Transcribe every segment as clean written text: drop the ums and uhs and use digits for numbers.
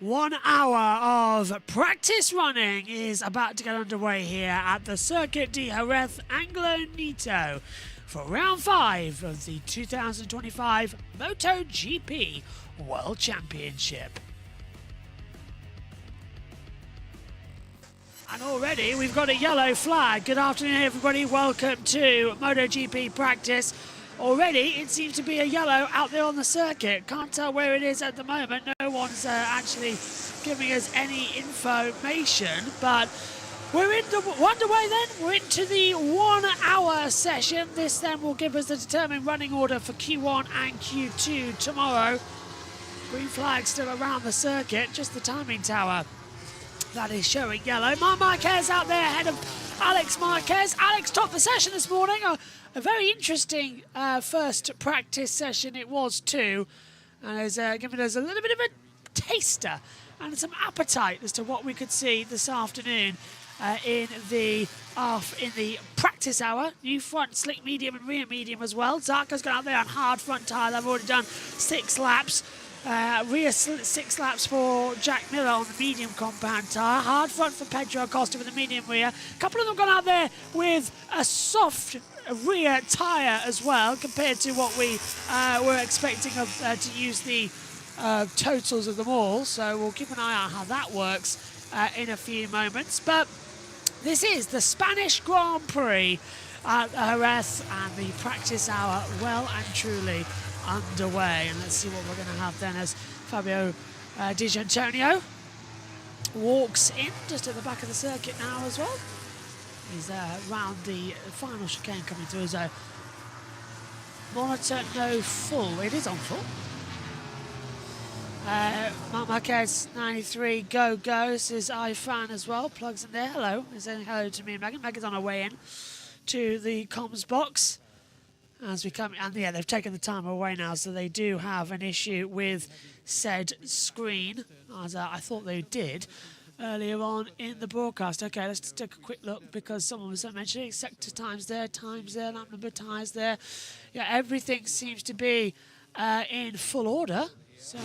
1 hour of practice running is about to get underway here at the Circuit de Jerez Anglo Nieto for round 5 of the 2025 MotoGP World Championship. And already we've got a yellow flag. Good afternoon everybody, welcome to MotoGP practice. Already it seems to be a yellow out there on the circuit. Can't tell where it is at the moment. No one's actually giving us any information, but we're underway then. We're into the 1 hour session. This then will give us the determined running order for Q1 and Q2 tomorrow. Green flag still around the circuit, just the timing tower that is showing yellow. Marc Marquez out there ahead of Alex Marquez. Alex topped the session this morning. A very interesting first practice session it was too, and has given us a little bit of a taster and some appetite as to what we could see this afternoon in the practice hour. New front slick medium and rear medium as well. Zarco's gone out there on hard front tyre. They've already done 6 laps. Rear 6 laps for Jack Miller on the medium compound tyre. Hard front for Pedro Acosta with the medium rear. A couple of them gone out there with a soft rear tyre as well, compared to what we were expecting to use the totals of them all. So we'll keep an eye on how that works in a few moments. But this is the Spanish Grand Prix at Jerez, and the practice hour well and truly underway. And let's see what we're going to have then as Fabio Di Giannantonio walks in just at the back of the circuit now as well. He's round the final chicane coming through, so monitor no full. It is on full. Marc Marquez 93 go. This is iFan as well, plugs in there. Hello, he's saying hello to me and Megan. Megan's on her way in to the comms box as we come, and yeah, they've taken the timer away now, so they do have an issue with said screen, as I thought they did earlier on in the broadcast. Okay, let's just take a quick look, because someone was mentioning sector times there, lap number tyres there. Yeah, everything seems to be in full order. So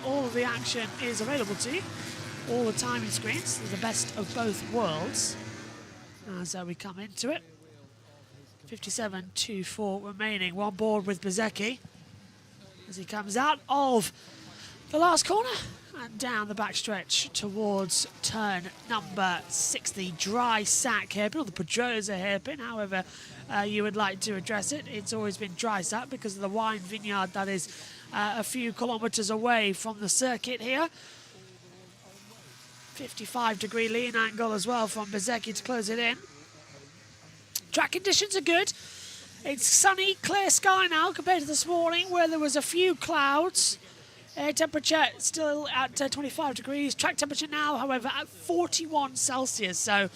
all of the action is available to you. All the timing screens, the best of both worlds as we come into it. 57.24 remaining. One board with Bezzecchi as he comes out of the last corner and down the backstretch towards turn number 6. The dry sack hairpin, or the Pedrosa hairpin, however you would like to address it. It's always been dry sack because of the wine vineyard that is a few kilometres away from the circuit here. 55-degree lean angle as well from Bezzecchi to close it in. Track conditions are good. It's sunny, clear sky now compared to this morning where there was a few clouds. Air temperature still at 25 degrees. Track temperature now, however, at 41 Celsius. So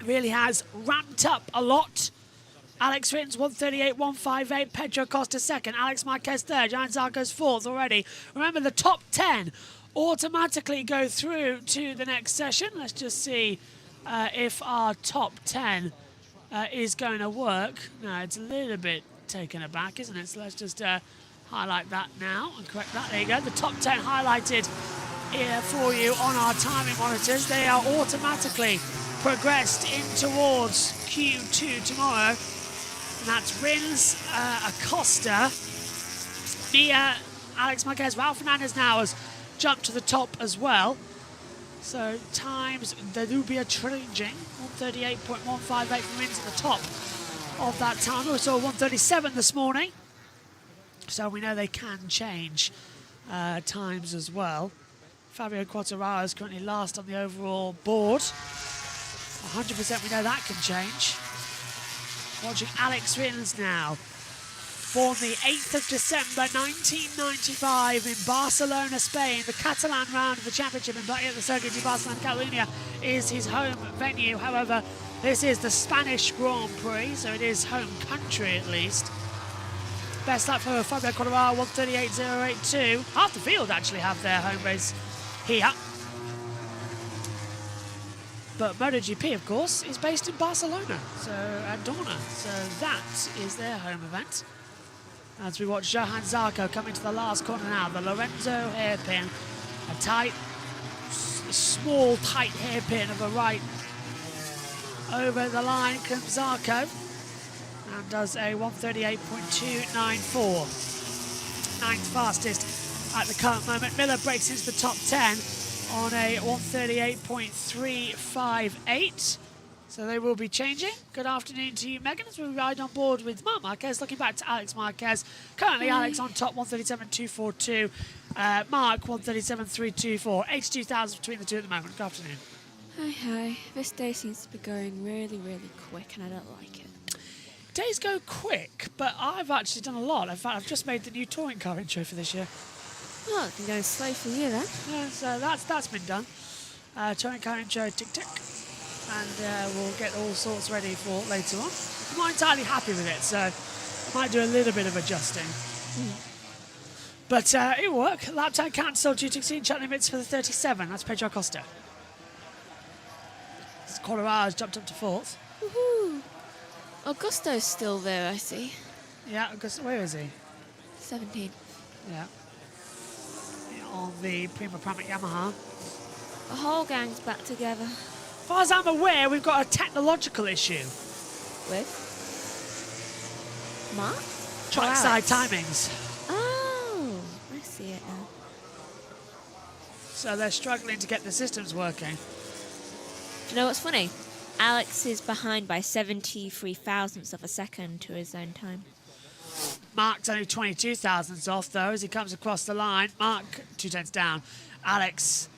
really has ramped up a lot. Alex Rins 138, 158. Pedro Acosta second. Alex Marquez third. Jan Zarco's fourth already. Remember, the top 10 automatically go through to the next session. Let's just see if our top 10 is going to work. No, it's a little bit taken aback, isn't it? So let's just highlight that now and correct that. There you go. The top 10 highlighted here for you on our timing monitors. They are automatically progressed in towards Q2 tomorrow. And that's Rins, Acosta, Mia, Alex Marquez. Raul Fernandez now has jumped to the top as well. So times, they do be changing. 138.158 from Rins at the top of that time. We saw 137 this morning. So we know they can change times as well. Fabio Quartararo is currently last on the overall board. 100% we know that can change. Watching Alex Rins now. Born the 8th of December 1995 in Barcelona, Spain. The Catalan round of the championship in the Circuit de Barcelona, Catalunya is his home venue. However, this is the Spanish Grand Prix, so it is home country at least. Best lap for Fabio Quartararo, 138.082. Half the field actually have their home race here. But MotoGP, of course, is based in Barcelona, so at Dorna. So that is their home event. as we watch Johan Zarco come into the last corner now. The Lorenzo hairpin, a tight, small, tight hairpin of a right. Over the line comes Zarco and does a 138.294. Ninth fastest at the current moment. Miller breaks into the top 10 on a 138.358. So they will be changing. Good afternoon to you, Megan, as we ride on board with Marc Marquez, looking back to Alex Marquez. Currently, Alex on top, 137.242. Mark, 137.324. 82,000 between the two at the moment. Good afternoon. Hi. This day seems to be going really, really quick, and I don't like it. Days go quick, but I've actually done a lot. In fact, I've just made the new touring car intro for this year. Well, it's been going slow for you then. Yeah, so that's been done. Touring car intro, tick. And we'll get all sorts ready for later on. I'm not entirely happy with it, so I might do a little bit of adjusting. But it'll work. Lap time cancelled due to exceeding track limits for the 37. That's Pedro Acosta. Colorado's jumped up to 4th. Woohoo! Augusto's still there, I see. Yeah, Augusto, where is he? 17. Yeah. On the Prima Pramac Yamaha. The whole gang's back together. As far as I'm aware, we've got a technological issue. With? Mark? Trackside timings. Oh, I see it now. So they're struggling to get the systems working. Do you know what's funny? Alex is behind by 73 thousandths of a second to his own time. Mark's only 22 thousandths off, though, as he comes across the line. Mark, 2 tenths down. Alex,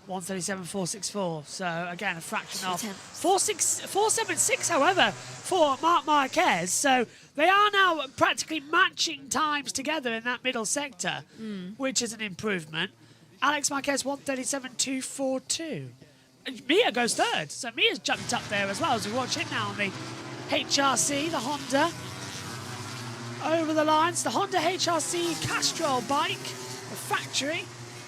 137.464. So, again, a fraction off. 4.76, however, for Marc Marquez. So, they are now practically matching times together in that middle sector, which is an improvement. Alex Marquez, 137.242. Mia goes third, so Mia's jumped up there as well as we watch him now on the HRC, the Honda. Over the lines, the Honda HRC Castrol bike, the factory,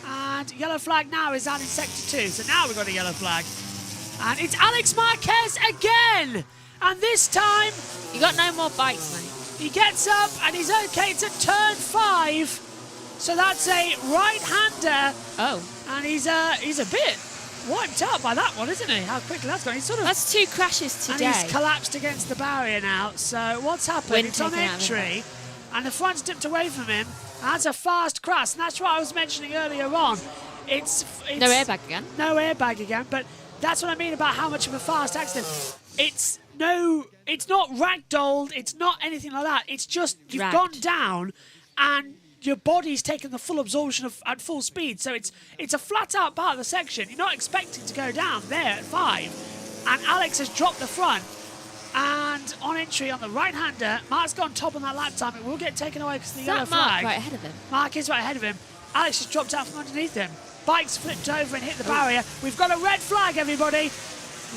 and yellow flag now is out in sector 2, so now we've got a yellow flag. And it's Alex Marquez again, and this time... You got no more bikes, mate. He gets up and he's okay to turn 5, so that's a right-hander. Oh. And he's a bit... wiped out by that one, isn't he? How quickly that's gone. He's sort of... That's 2 crashes today. And he's collapsed against the barrier now. So what's happened? Wind It's on taken out of entry, and the front's dipped away from him. That's a fast crash, and that's what I was mentioning earlier on. It's no airbag again. No airbag again, but that's what I mean about how much of a fast accident. It's not ragdolled, it's not anything like that. It's just you've gone down, and your body's taken the full absorption at full speed, so it's a flat-out part of the section. You're not expecting to go down there at 5, and Alex has dropped the front. And on entry on the right-hander, Mark's gone top on that lap time. It will get taken away because of the yellow flag. Mark right ahead of him? Mark is right ahead of him. Alex has dropped out from underneath him. Bike's flipped over and hit the barrier. We've got a red flag, everybody.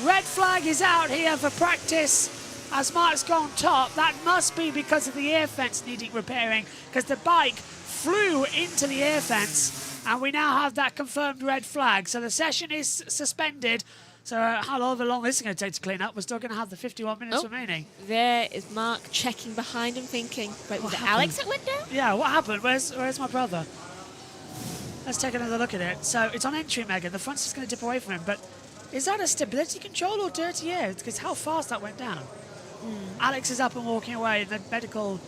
Red flag is out here for practice as Mark's gone top. That must be because of the air fence needing repairing, because the bike flew into the air fence, and we now have that confirmed red flag. So the session is suspended. So however long this is going to take to clean up, we're still going to have the 51 minutes remaining. There is Mark checking behind him thinking, wait, was it Alex that went down? Yeah, what happened? Where's my brother? Let's take another look at it. So it's on entry, Megan. The front's just going to dip away from him, but is that a stability control or dirty air? Because how fast that went down. Alex is up and walking away, and the medical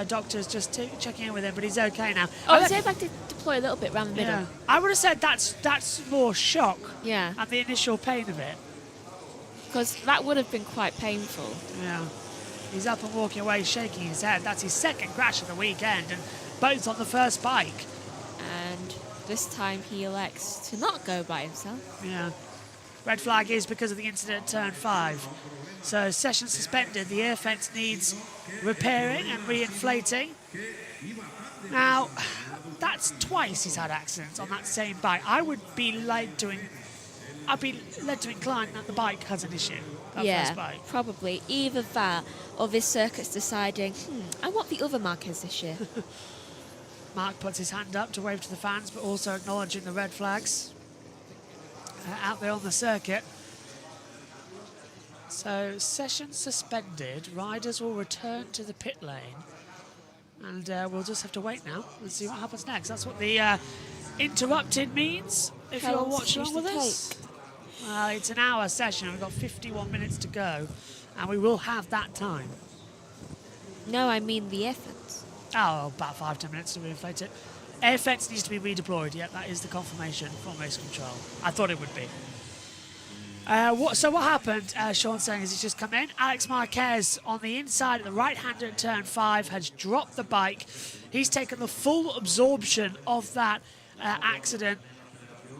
doctor's just checking in with him, but he's okay now. Oh, his airbag did deploy a little bit around the middle. Yeah. I would have said that's more shock. Yeah. And the initial pain of it. Because that would have been quite painful. Yeah. He's up and walking away, shaking his head. That's his second crash of the weekend, and both on the first bike. And this time he elects to not go by himself. Yeah. Red flag is because of the incident at turn 5. So session suspended. The air fence needs repairing and re-inflating. Now, that's twice he's had accidents on that same bike. I'd be led to incline that the bike has an issue. That first bike. Probably. Either that or this circuit's deciding, I want the other Marquez this year. Mark puts his hand up to wave to the fans, but also acknowledging the red flags out there on the circuit. So, session suspended. Riders will return to the pit lane And we'll just have to wait now and see what happens next. That's what the interrupted means, if How you're long does it watching usually with us. It's an hour session. We've got 51 minutes to go, and we will have that time. No, I mean the air fence. Oh, about 5-10 minutes to reinflate it. Air fence needs to be redeployed. Yep, that is the confirmation from race control. I thought it would be. So what happened, Sean's saying, is he's just come in. Alex Marquez on the inside at the right-hander at turn 5 has dropped the bike. He's taken the full absorption of that accident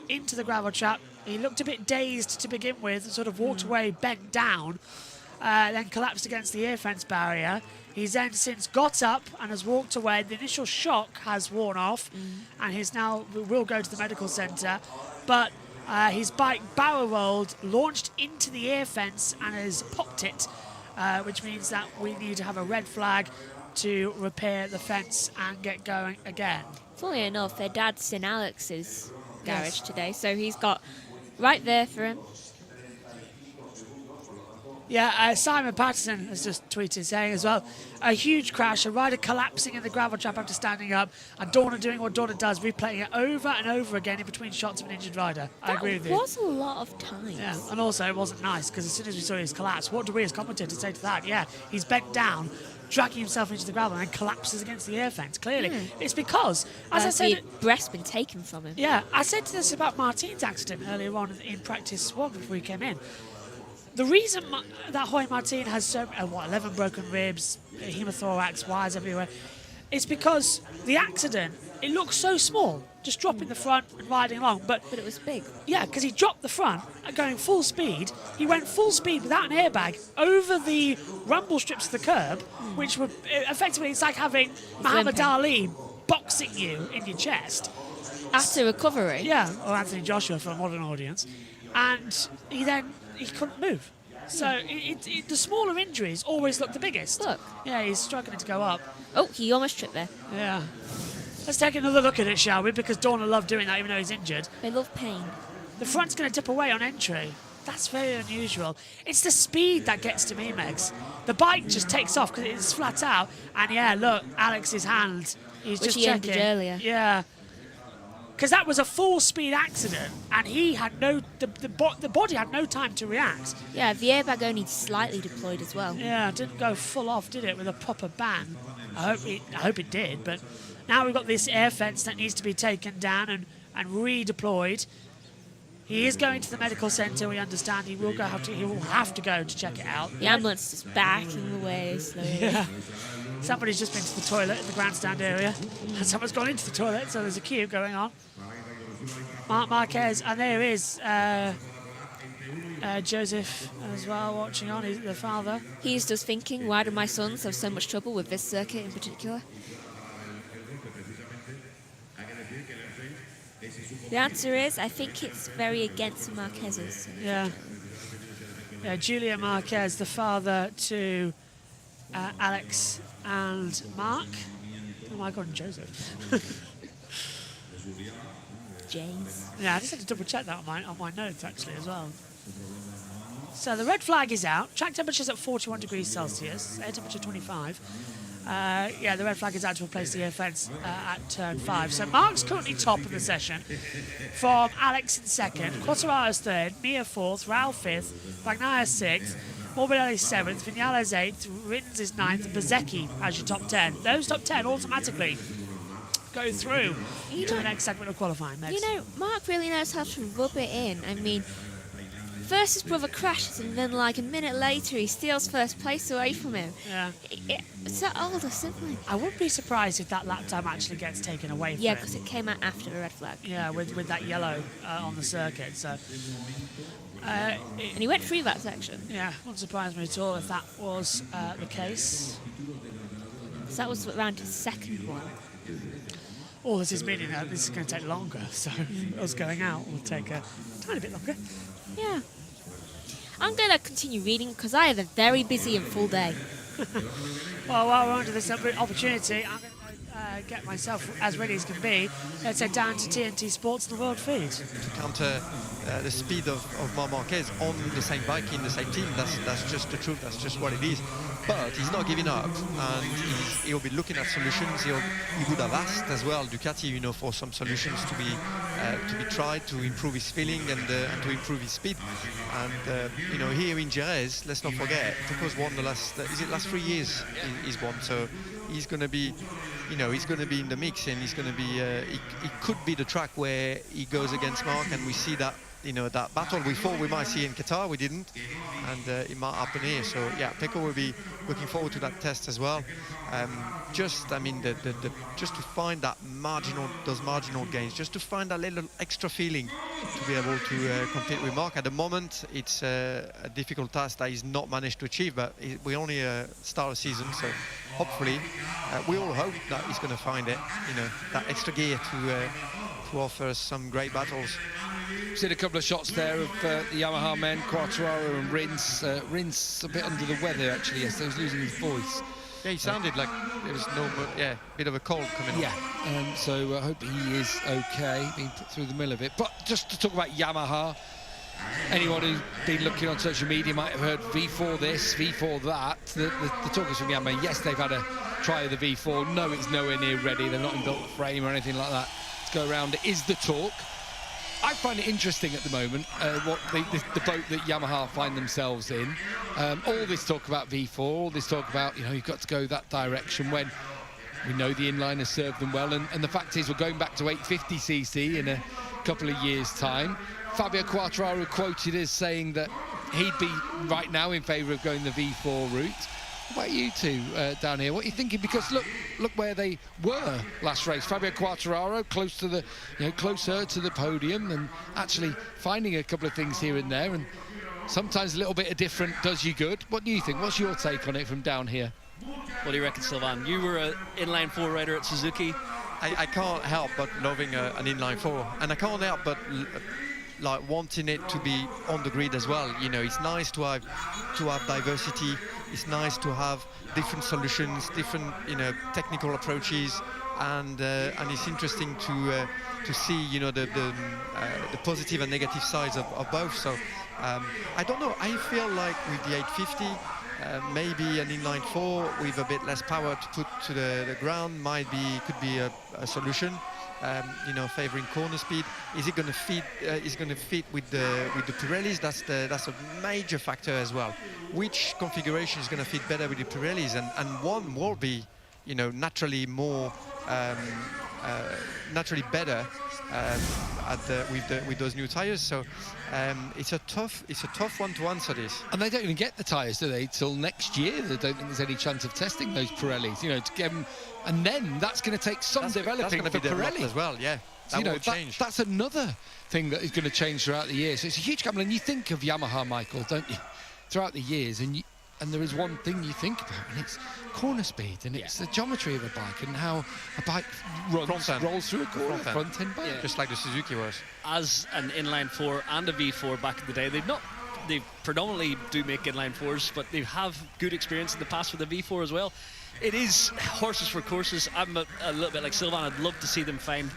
into the gravel trap. He looked a bit dazed to begin with and sort of walked away, bent down, then collapsed against the air fence barrier. He's then since got up and has walked away. The initial shock has worn off, and he's now will go to the medical centre. But his bike barrel rolled, launched into the air fence, and has popped it, which means that we need to have a red flag to repair the fence and get going again. Funnily enough, their dad's in Alex's garage today, so he's got right there for him. Yeah, Simon Patterson has just tweeted saying as well, a huge crash, a rider collapsing in the gravel trap after standing up, and Dorna doing what Dorna does, replaying it over and over again in between shots of an injured rider. I agree with you. That was a lot of time. Yeah, and also it wasn't nice, because as soon as we saw his collapse, what do we as commentators say to that? Yeah, he's bent down, dragging himself into the gravel, and then collapses against the air fence. Clearly, it's because, as I said, the breast's been taken from him. Yeah, I said this about Martin's accident earlier on in practice one before he came in. The reason that Hoy Martin has so 11 broken ribs, hemothorax, wires everywhere, is because the accident, it looks so small, just dropping the front and riding along, but it was big. Yeah, because he dropped the front going full speed. He went full speed without an airbag over the rumble strips of the curb, which were effectively, it's like having Muhammad Ali boxing you in your chest. After recovery. Yeah, or Anthony Joshua for a modern audience. And he couldn't move. So the smaller injuries always look the biggest. Look. Yeah, he's struggling to go up. Oh, he almost tripped there. Yeah. Let's take another look at it, shall we? Because Dorna loved doing that even though he's injured. They love pain. The front's going to dip away on entry. That's very unusual. It's the speed that gets to me, Megs. The bike just takes off because it's flat out. And yeah, look, Alex's hand. He's Which just he checking. ended earlier. Yeah. Because that was a full speed accident, and he had the body had no time to react. Yeah, the airbag only slightly deployed as well. Yeah, it didn't go full off, did it, with a proper bang? I hope it did, but now we've got this air fence that needs to be taken down and redeployed. He is going to the medical centre. We understand he will have to go to check it out. The ambulance is backing away slowly. Yeah. Somebody's just been to the toilet in the grandstand area, and someone's gone into the toilet, so there's a queue going on. Mark Marquez, and there is Joseph as well watching on. He's the father. He's just thinking, why do my sons have so much trouble with this circuit in particular? The answer is, I think it's very against Marquez's. Yeah. Julia Marquez, the father to Alex and Mark. Oh my God, and Joseph. James. Yeah, I just had to double check that on my notes actually as well. So the red flag is out. Track temperature's at 41 degrees Celsius. Air temperature 25. Yeah, the red flag is out to replace the air fence at turn 5. So Mark's currently top of the session, from Alex in second, Quattarara's third, Mia fourth, Raul fifth, Bagnaia sixth, Morbidelli seventh, Vinales eighth, Rins is ninth, and Bsky as your top 10. Those top 10 automatically go through to the next segment of qualifying. Next. You know, Mark really knows how to rub it in. I mean, first his brother crashes, and then like a minute later he steals first place away from him. Yeah. It's that older sibling. I wouldn't be surprised if that lap time actually gets taken away from Yeah, him. because it came out after the red flag. Yeah, with that yellow on the circuit. So. And he went through that section. Yeah, wouldn't surprise me at all if that was the case. So that was around his second one. All this is meaning that this is going to take longer, so us going out will take a tiny bit longer. Yeah. I'm going to continue reading because I have a very busy and full day. Well, while we're under this opportunity, I'm going to get myself as ready as can be. Let's head down to TNT Sports and the World Feed. To counter the speed of Marc Marquez on the same bike in the same team, that's just the truth. That's just what it is. But he's not giving up, and he'll be looking at solutions. He would have asked as well Ducati, you know, for some solutions to be tried to improve his feeling and to improve his speed. And you know, here in Jerez, let's not forget, Pecco's won the last 3 years. He's won, so he's going to be, you know, he's going to be in the mix, and he's going to be. It could be the track where he goes against Marc, and we see that. You know, that battle we thought we might see in Qatar, we didn't, and it might happen here. So yeah, Pecco will be looking forward to that test as well. Just, I mean, just to find those marginal gains, just to find that little extra feeling to be able to compete with Marc. At the moment, it's a difficult task that he's not managed to achieve, but we only start a season, so hopefully, we all hope that he's going to find it. You know, that extra gear to offer us some great battles. Seen a couple of shots there of the Yamaha men, Quartararo and Rins. Rins a bit under the weather actually yesterday. He was losing his voice. Yeah, he sounded like there was a bit of a cold coming on. Yeah, so I hope he is okay, being put through the middle of it. But just to talk about Yamaha, anyone who's been looking on social media might have heard V4 this, V4 that. The talk is from Yamaha. Yes, they've had a try of the V4. No, it's nowhere near ready. They're not in built frame or anything like that. Let's go around. It is the talk. I find it interesting at the moment, what the boat that Yamaha find themselves in. All this talk about V4, all this talk about, you know, you've got to go that direction when we know the inline has served them well. And the fact is, we're going back to 850cc in a couple of years' time. Fabio Quartararo quoted as saying that he'd be right now in favour of going the V4 route. What about you two down here? What are you thinking? Because look where they were last race. Fabio Quartararo close to the, you know, closer to the podium, and actually finding a couple of things here and there, and sometimes a little bit of different does you good. What do you think? What's your take on it from down here? What do you reckon, Sylvain? You were an inline 4 rider at Suzuki. I can't help but loving an inline 4, and I can't help but like wanting it to be on the grid as well. You know, it's nice to have diversity. It's nice to have different solutions, different, you know, technical approaches, and it's interesting to see, you know, the positive and negative sides of both. So I don't know. I feel like with the 850, maybe an inline 4 with a bit less power to put to the ground could be a solution. You know, favouring corner speed. Is it going to fit? Is going to fit with the Pirellis? That's a major factor as well. Which configuration is going to fit better with the Pirellis, and one will be, you know, naturally more, naturally better with those new tyres. So it's a tough one to answer this. And they don't even get the tyres, do they, till next year? They don't think there's any chance of testing those Pirellis, you know, to get them. And then that's going to take some developing for Pirelli as well. Yeah, so, you know, that's another thing that is going to change throughout the year. So it's a huge gamble. And you think of Yamaha, Michael, don't you, throughout the years, and there is one thing you think about, and it's corner speed, and it's the geometry of a bike, and how a bike rolls through a corner, front end bike. Yeah. Just like the Suzuki was. As an inline 4 and a V4 back in the day, they predominantly do make inline 4s, but they have good experience in the past with the V4 as well. It is horses for courses. I'm a little bit like Sylvain. I'd love to see them find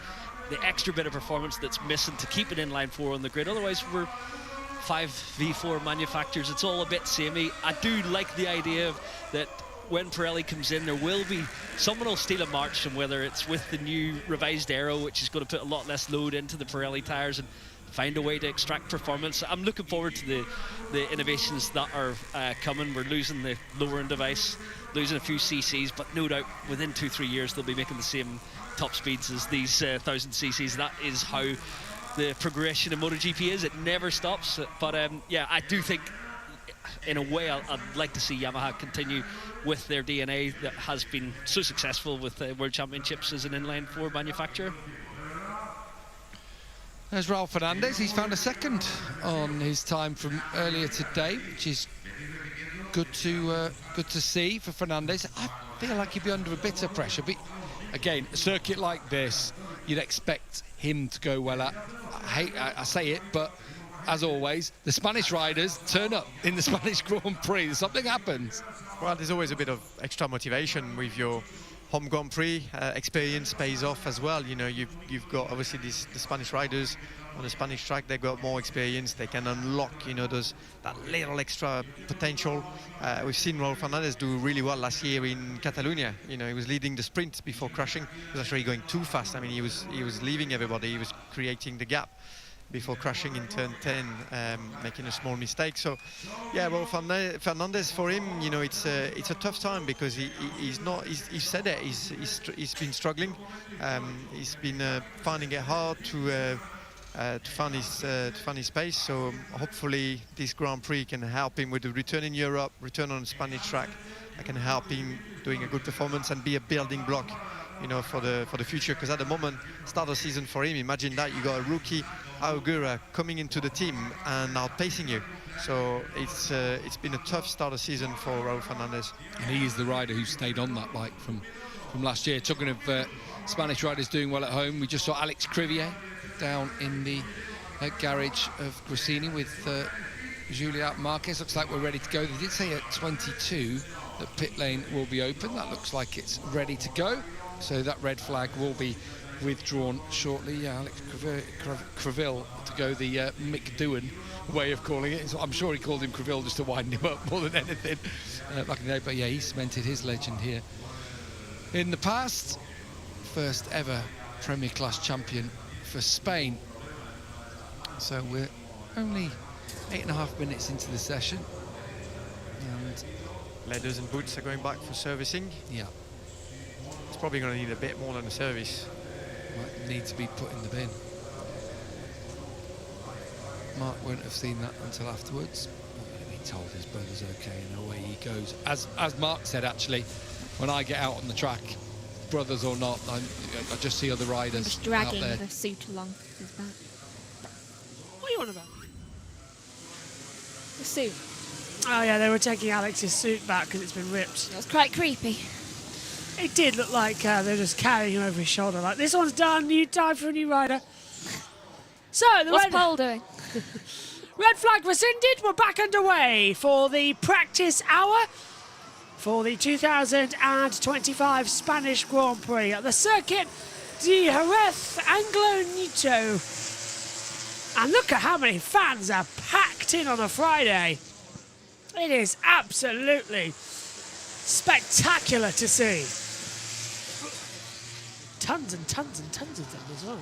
the extra bit of performance that's missing to keep an inline 4 on the grid. Otherwise, we're 5 V4 manufacturers. It's all a bit samey. I do like the idea of that when Pirelli comes in, there will be someone will steal a march from, whether it's with the new revised aero, which is going to put a lot less load into the Pirelli tyres, and find a way to extract performance. I'm looking forward to the innovations that are coming. We're losing the lowering device, losing a few CCs, but no doubt within 2-3 years they'll be making the same top speeds as these 1000 CCs. That is how the progression in MotoGP is. It never stops. But yeah, I do think in a way I'd like to see Yamaha continue with their DNA that has been so successful with World Championships as an inline 4 manufacturer. There's Raul Fernandez. He's found a second on his time from earlier today, which is good to see for Fernandez. I feel like he'd be under a bit of pressure, but again, a circuit like this, you'd expect him to go well at. I say it, but as always, the Spanish riders turn up in the Spanish Grand Prix. Something happens. Well, there's always a bit of extra motivation with your home Grand Prix experience pays off as well. You know, you've got obviously the Spanish riders on the Spanish track. They've got more experience. They can unlock, you know, that little extra potential. We've seen Raul Fernandez do really well last year in Catalonia. You know, he was leading the sprint before crashing. He was actually going too fast. I mean, he was leaving everybody. He was creating the gap before crashing in turn 10, making a small mistake. So, yeah, well, Fernandez, for him, you know, it's a tough time because he said it. He's been struggling. He's been finding it hard to find his pace. So hopefully this Grand Prix can help him with the return in Europe, return on the Spanish track. That can help him doing a good performance and be a building block, you know, for the future. Because at the moment, start of season for him, imagine that you got a rookie Augura coming into the team and outpacing you. So it's been a tough start of season for Raul Fernandez. And he is the rider who stayed on that bike from last year. Talking of Spanish riders doing well at home, we just saw Alex Crivier down in the garage of Gresini with Julia Marquez. Looks like we're ready to go. They did say at 22 that pit lane will be open. That looks like it's ready to go. So that red flag will be withdrawn shortly. Yeah, Alex Creville to go the Mick Doohan way of calling it. So I'm sure he called him Creville just to wind him up more than anything back in the day. But yeah, he cemented his legend here in the past. First ever Premier Class champion for Spain. So we're only 8.5 minutes into the session. And leathers and boots are going back for servicing. Yeah. It's probably going to need a bit more than a service. Might need to be put in the bin. Mark won't have seen that until afterwards. He told his brother's okay and away he goes. As Mark said, actually, when I get out on the track, brothers or not, I just see other riders Just dragging out there. the suit along his back. What are you on about? The suit. Oh yeah, they were taking Alex's suit back because it's been ripped. It was quite creepy. It did look like they're just carrying him over his shoulder. Like, this one's done, new time for a new rider. So, What's Paul doing? red flag rescinded. We're back underway for the practice hour for the 2025 Spanish Grand Prix at the Circuit de Jerez Anglo Nieto. And look at how many fans are packed in on a Friday. It is absolutely spectacular to see. Tons and tons and tons of them as well.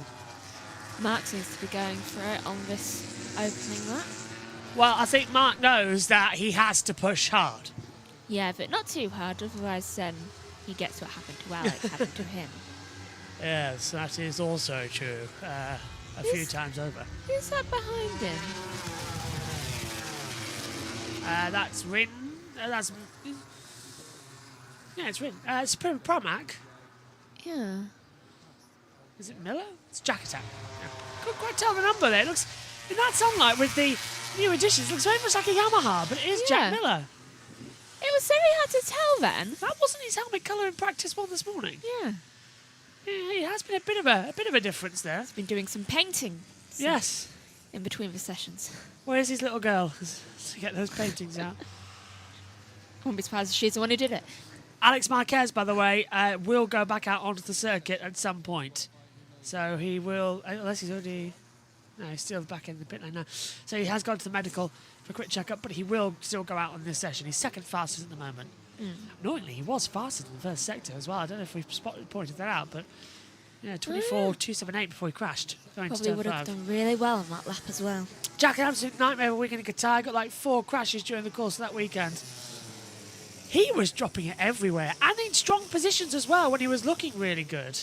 Mark seems to be going for it on this opening lap. Well, I think Mark knows that he has to push hard. Yeah, but not too hard, otherwise he gets what happened to Alex happen to him. Yes, that is also true. A few times over. Who's that behind him? That's Rin. Yeah, it's Rin. It's Pramac. Yeah. Is it Miller? It's Jack Attack. Yeah. Couldn't quite tell the number there. It looks, in that sunlight with the new additions, it looks very much like a Yamaha, but it is Jack Miller. It was very hard to tell then. That wasn't his helmet colour in practice one this morning. Yeah. Yeah, it has been a bit of a difference there. He's been doing some painting. Yes. In between the sessions. Where's his little girl to get those paintings out? Wouldn't be surprised if she's the one who did it. Alex Marquez, by the way, will go back out onto the circuit at some point. So he will, unless he's already... No, he's still back in the pit lane now. So he has gone to the medical for a quick checkup, but he will still go out on this session. He's second fastest at the moment. Annoyingly, he was faster than the first sector as well. I don't know if we've pointed that out, but yeah, 24.278 before he crashed. Probably would have done really well on that lap as well. Jack, an absolute nightmare of a weekend in Qatar. Got like 4 crashes during the course of that weekend. He was dropping it everywhere and in strong positions as well when he was looking really good.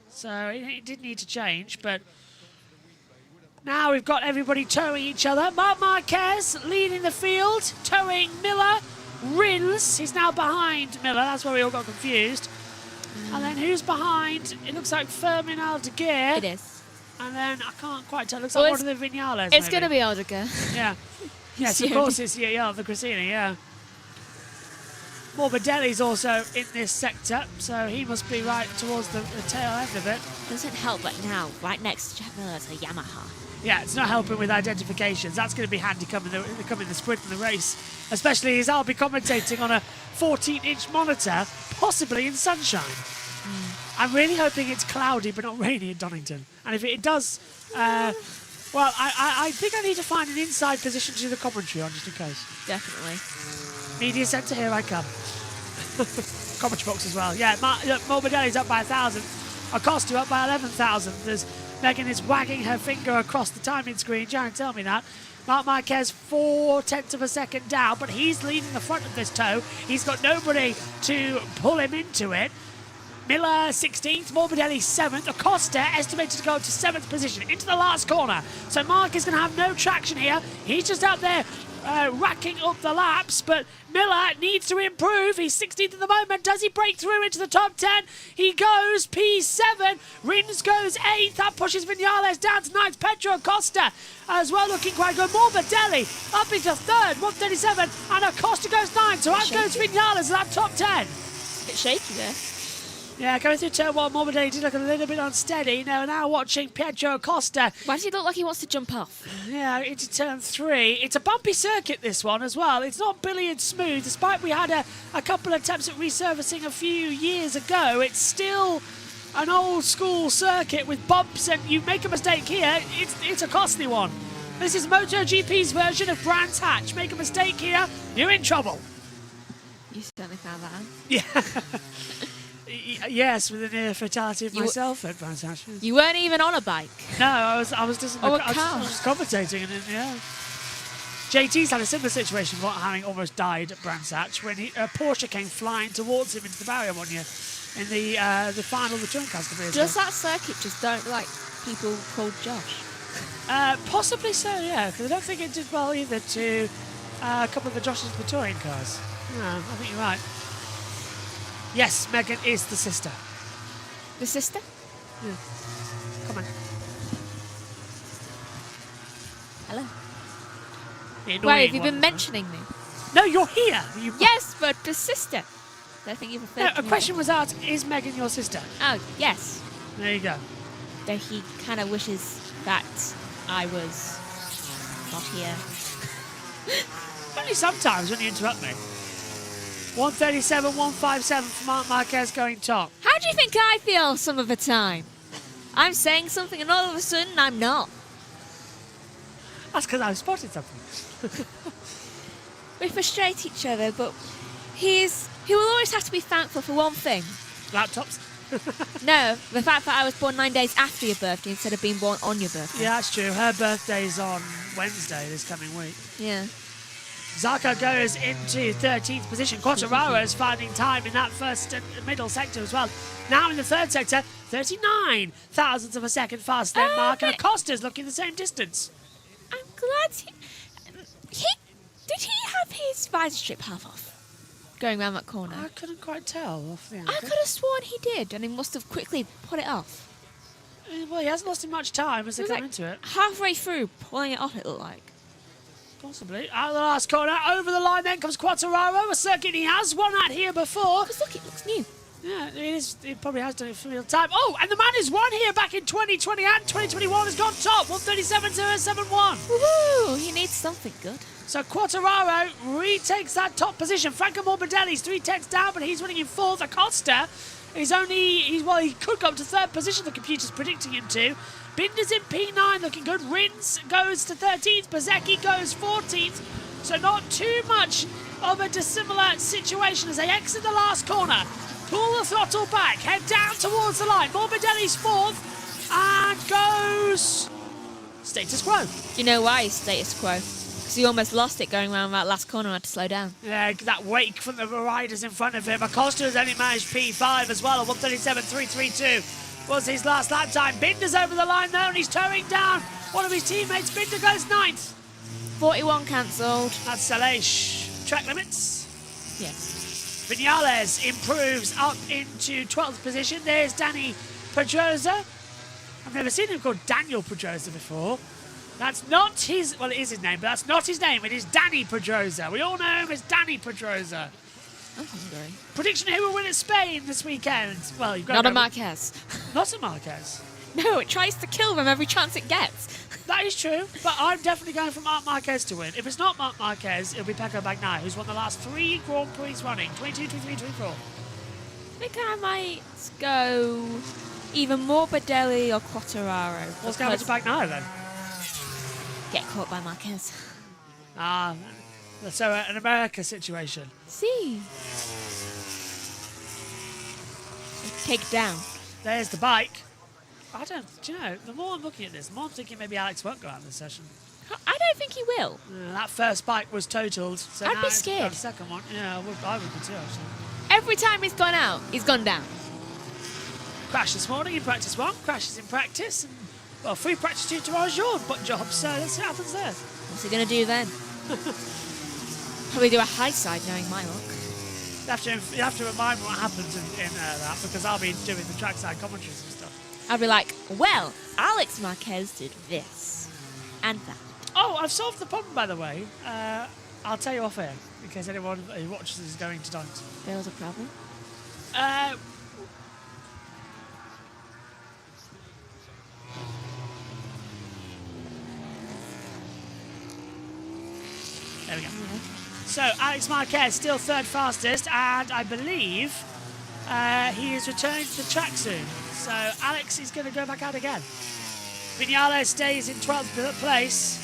So it did need to change, but now we've got everybody towing each other. Marc Marquez leading the field, towing Miller. Rins, he's now behind Miller. That's where we all got confused. And then who's behind? It looks like Fermin Aldeguer. It is. And then I can't quite tell. It looks like one of the Vinales. It's going to be Aldeguer. Yeah. Yes, of course it's the Gresini, yeah. Morbidelli's also in this sector, so he must be right towards the tail end of it. Doesn't help, but now, right next to Jack Miller is a Yamaha. Yeah, it's not helping with identifications. That's going to be handy coming the sprint and the race, especially as I'll be commentating on a 14-inch monitor, possibly in sunshine. I'm really hoping it's cloudy but not rainy in Donington. And if it does, well, I think I need to find an inside position to do the commentary on, just in case. Definitely. Media centre, here I come. Commentary box as well. Yeah, Morbidelli's up by 1,000. Acosta up by 11,000. There's Megan is wagging her finger across the timing screen. Jaron, tell me that. Marc Marquez 0.4 of a second down, but he's leading the front of this tow. He's got nobody to pull him into it. Miller 16th, Morbidelli 7th, Acosta estimated to go to 7th position into the last corner. So Mark is going to have no traction here. He's just out there racking up the laps, but Miller needs to improve. He's 16th at the moment. Does he break through into the top 10? He goes P7. Rins goes 8th. That pushes Vinales down to 9th. Pedro Acosta as well looking quite good. Morbidelli up into 3rd, 137, and Acosta goes 9th. So out goes Vinales in that top 10. A bit shaky there. Yeah, going through turn 1, Morbidelli did look a little bit unsteady. Now watching Pedro Acosta. Why does he look like he wants to jump off? Yeah, into turn 3. It's a bumpy circuit, this one, as well. It's not billiard smooth, despite we had a couple of attempts at resurfacing a few years ago. It's still an old school circuit with bumps, and you make a mistake here, it's a costly one. This is MotoGP's version of Brands Hatch. Make a mistake here, you're in trouble. You certainly found that out. Yeah. Yes, with the near fatality of myself at Brands Hatch. You weren't even on a bike. No, I was just Oh, a I car. was just commentating, and then, yeah. JT's had a similar situation, having almost died at Brands Hatch when a Porsche came flying towards him into the barrier one year in the final of the Touring Cars career. Does that circuit just don't like people called Josh? Possibly so, yeah, because I don't think it did well either to a couple of the Joshes of the Touring Cars. No, I think you're right. Yes, Megan is the sister. The sister? Yeah. Come on. Hello. The Why, annoying have you one. been mentioning me? No, you're here. Yes, but the sister. I think you've No, a question was asked, is Megan your sister? Oh, yes. There you go. Though he kind of wishes that I was not here. Only sometimes when you interrupt me. 137, 157 for Marc Marquez going top. How do you think I feel some of the time? I'm saying something and all of a sudden I'm not. That's because I've spotted something. We frustrate each other, but he will always have to be thankful for one thing. Laptops? No, the fact that I was born 9 days after your birthday instead of being born on your birthday. Yeah, that's true. Her birthday's on Wednesday this coming week. Yeah. Zarco goes into 13th position. Quartararo is finding time in that first and middle sector as well. Now in the third sector, 39 thousandths of a second faster than Mark, and Acosta's looking the same distance. I'm glad did he have his visor strip half off going around that corner? I couldn't quite tell off the I angle. could have sworn he did, and he must have quickly put it off. Well, he hasn't lost much time as they He was come like into it. halfway through pulling it off, it looked like. Possibly. Out of the last corner, over the line then comes Quartararo, a circuit he has won at here before. Because look, it looks new. Yeah, it is. It probably has done it for real time. Oh, and the man who's won here back in 2020 and 2021 has gone top, 137.071. Woohoo! He needs something good. So Quartararo retakes that top position. Franco Morbidelli's 3/10 down, but he's winning in 4th. Acosta is he could go up to 3rd position, the computer's predicting him to. Binder's in P9 looking good. Rins goes to 13th. Bsky goes 14th. So not too much of a dissimilar situation as they exit the last corner. Pull the throttle back. Head down towards the line. Morbidelli's 4th and goes status quo. You know why he's status quo? Because he almost lost it going around that last corner and had to slow down. Yeah, that wake from the riders in front of him. Acosta has only managed P5 as well at 137.332. Was his last lap time. Binder's over the line though, and he's towing down one of his teammates. Binder goes 9th. 41 cancelled. That's Saleh. Track limits. Yes. Vinales improves up into 12th position. There's Danny Pedrosa. I've never seen him called Daniel Pedrosa before. That's not his, well, it is his name, but that's not his name. It is Danny Pedrosa. We all know him as Danny Pedrosa. I'm hungry. Prediction who will win at Spain this weekend? Well, you've got Not to a go- Marquez. Not a Marquez. No, it tries to kill them every chance it gets. That is true, but I'm definitely going for Marc Marquez to win. If it's not Marc Marquez, it'll be Pecco Bagnaia, who's won the last 3 Grand Prix running, 22, 23, 24. I think I might go either Morbidelli or Quartararo. What's going to Bagnaia then? Get caught by Marquez. Ah, so an America situation. See. Take down. There's the bike. Do you know, the more I'm looking at this, the more I'm thinking maybe Alex won't go out in this session. I don't think he will. That first bike was totaled, so I'd now be it's got scared. the second one. Yeah, I would be too, actually. Every time he's gone out, he's gone down. Crash this morning in practice 1, crashes in practice, and, well, free practice 2 tomorrow's your job, so let's see what happens there. What's he going to do then? Probably do a high side knowing my luck. You have to remind me what happens in that, because I'll be doing the trackside commentaries and stuff. I'll be like, well, Alex Marquez did this and that. Oh, I've solved the problem, by the way. I'll tell you off air, in case anyone who watches this is going to don't. There was a problem. There we go. So, Alex Marquez still third fastest, and I believe he is returning to the track soon. So, Alex is going to go back out again. Viñales stays in 12th place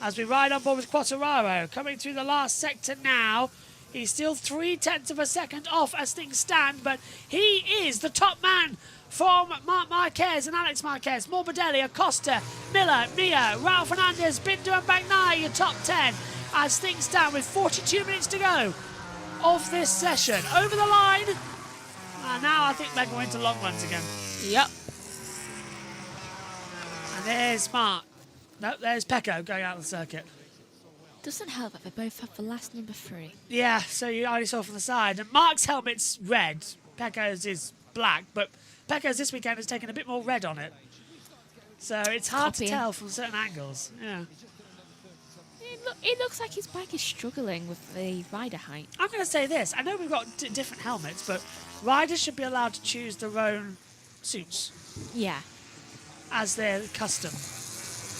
as we ride on board with Quartararo. Coming through the last sector now. He's still 0.3 of a second off as things stand, but he is the top man from Marc Marquez and Alex Marquez. Morbidelli, Acosta, Miller, Mia, Raul Fernandez, Binder and Bagnaia, your top 10 as things stand with 42 minutes to go of this session. Over the line, and now I think they're going to long runs again. Yep. And there's Marc. No, there's Pecco going out of the circuit. Doesn't help that they both have the last number 3. Yeah, so you already saw from the side. And Mark's helmet's red, Pecco's is black, but Pecco's this weekend has taken a bit more red on it. So it's hard to tell from certain angles. Yeah. It looks like his bike is struggling with the rider height. I'm going to say this. I know we've got different helmets, but riders should be allowed to choose their own suits Yeah. as their custom.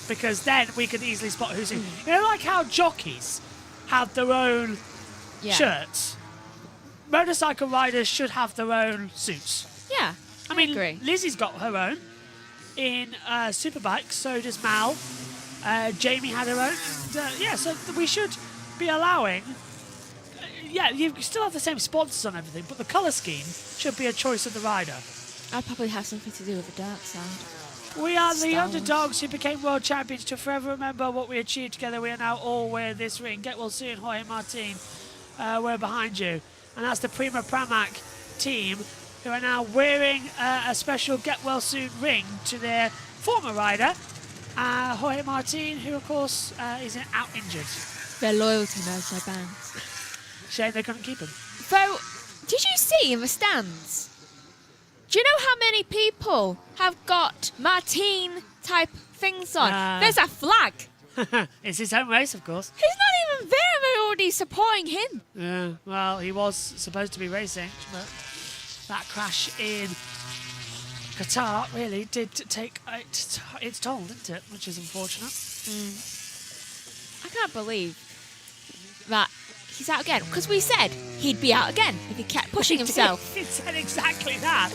Because then we can easily spot who's in. You know, like how jockeys have their own shirts? Motorcycle riders should have their own suits. Yeah. I mean, agree. Lizzie's got her own in Superbike, so does Mal. Jamie had her own. And, so we should be allowing... you still have the same sponsors on everything, but the colour scheme should be a choice of the rider. I'd probably have something to do with the dark side. We are the underdogs who became world champions. To forever remember what we achieved together, we are now all wear this ring. Get well soon, Jorge Martin. We're behind you. And that's the Prima Pramac team who are now wearing a special Get Well Soon ring to their former rider, Jorge Martin, who, of course, is out injured. Their loyalty knows no bounds. Shame they couldn't keep him. So, did you see in the stands? Do you know how many people have got Martin-type things on? There's a flag. It's his home race, of course. He's not even there and they're already supporting him. Yeah, well, he was supposed to be racing, but that crash in Qatar really did take its toll, didn't it? Which is unfortunate. I can't believe that he's out again. Because we said he'd be out again if he kept pushing himself. He said exactly that.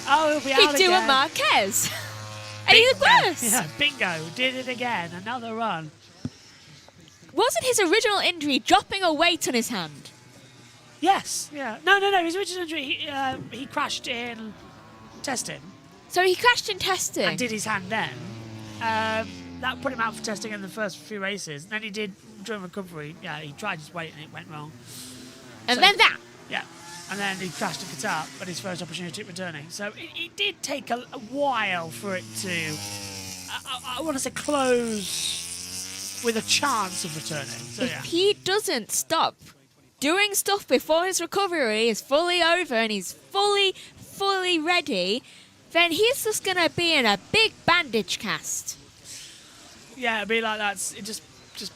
Oh, he'll be out He'd do again. a Marquez. And he looked worse. Yeah, bingo. Did it again. Another run. Wasn't his original injury dropping a weight on his hand? Yes. Yeah. No. His original injury, he crashed in testing. So he crashed in testing. And did his hand then. That put him out for testing in the first few races. And then he did during recovery. Yeah, he tried his weight and it went wrong. And then that. Yeah. And then he crashed in Qatar, but his first opportunity at returning. So it did take a while for it to, I want to say, close with a chance of returning. So, if he doesn't stop doing stuff before his recovery is fully over and he's fully ready, then he's just going to be in a big bandage cast. Yeah, it'd be like that. It just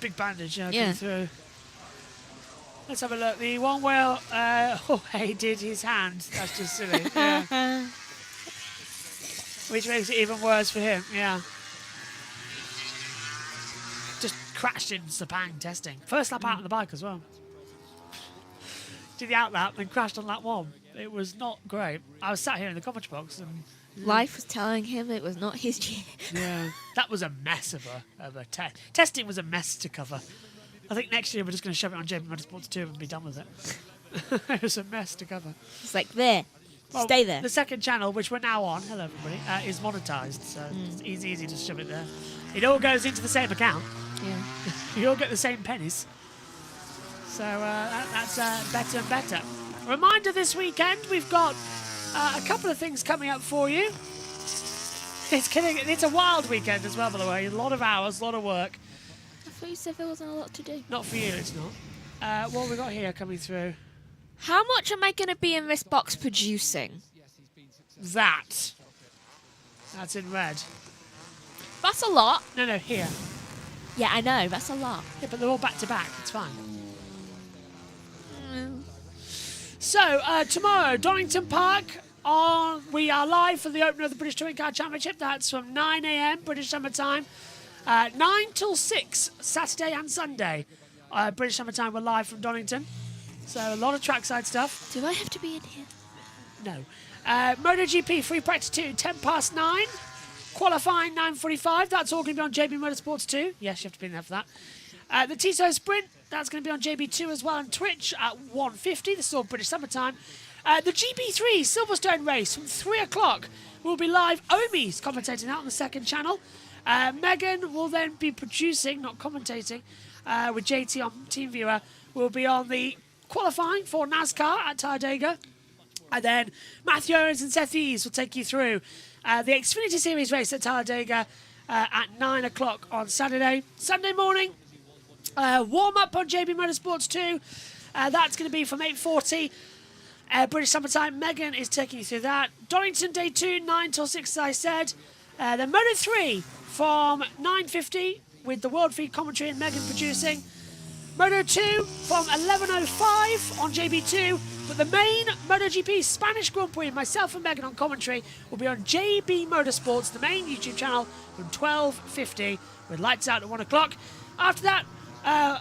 big bandage, coming through. Let's have a look. The one where Jorge did his hand. That's just silly. Yeah. Which makes it even worse for him, yeah. Just crashed in Sepang testing. First lap out on the bike as well. Did the out lap, then crashed on lap 1. It was not great. I was sat here in the commentary box and... Life was telling him it was not his year. Yeah. That was a mess of a test. Testing was a mess to cover. I think next year we're just going to shove it on JBMotorsports 2 and be done with it. It was a mess to cover. It's like, there. Well, Stay there. The second channel, which we're now on, hello everybody, is monetized, so it's easy to shove it there. It all goes into the same account. Yeah. You all get the same pennies. So that's better and better. Reminder this weekend, we've got a couple of things coming up for you. It's a wild weekend as well, by the way. A lot of hours, a lot of work. I thought you said there wasn't a lot to do. Not for you, it's not. What have we got here coming through? How much am I going to be in this box producing? That's in red. That's a lot. No, here. Yeah, I know. That's a lot. Yeah, but they're all back to back. It's fine. So, tomorrow, Donington Park, we are live for the opening of the British Touring Car Championship. That's from 9 a.m. British Summer Time. 9 till 6, Saturday and Sunday. British Summer Time, we're live from Donington. So, a lot of trackside stuff. Do I have to be in here? No. MotoGP Free Practice 2, 10 past 9. Qualifying 9:45. That's all going to be on JBMotorsports 2. Yes, you have to be in there for that. The Tissot Sprint, that's going to be on JB2 as well on Twitch at 1:50. This is all British summertime. The GB3 Silverstone race from 3 o'clock will be live. Omi's commentating that on the second channel. Megan will then be producing, not commentating, with JT on TeamViewer. Will be on the qualifying for NASCAR at Talladega. And then Matthew Owens and Seth Eves will take you through the Xfinity Series race at Talladega at 9 o'clock on Saturday. Sunday morning, warm-up on JB Motorsports 2. That's going to be from 8:40 British Summertime. Megan is taking you through that. Donington Day 2, 9 till 6, as I said. Then Moto 3 from 9:50 with the World Feed commentary and Megan producing. Moto 2 from 11:05 on JB2. But the main MotoGP Spanish Grand Prix, myself and Megan on commentary, will be on JB Motorsports, the main YouTube channel, from 12:50 with lights out at 1 o'clock. After that,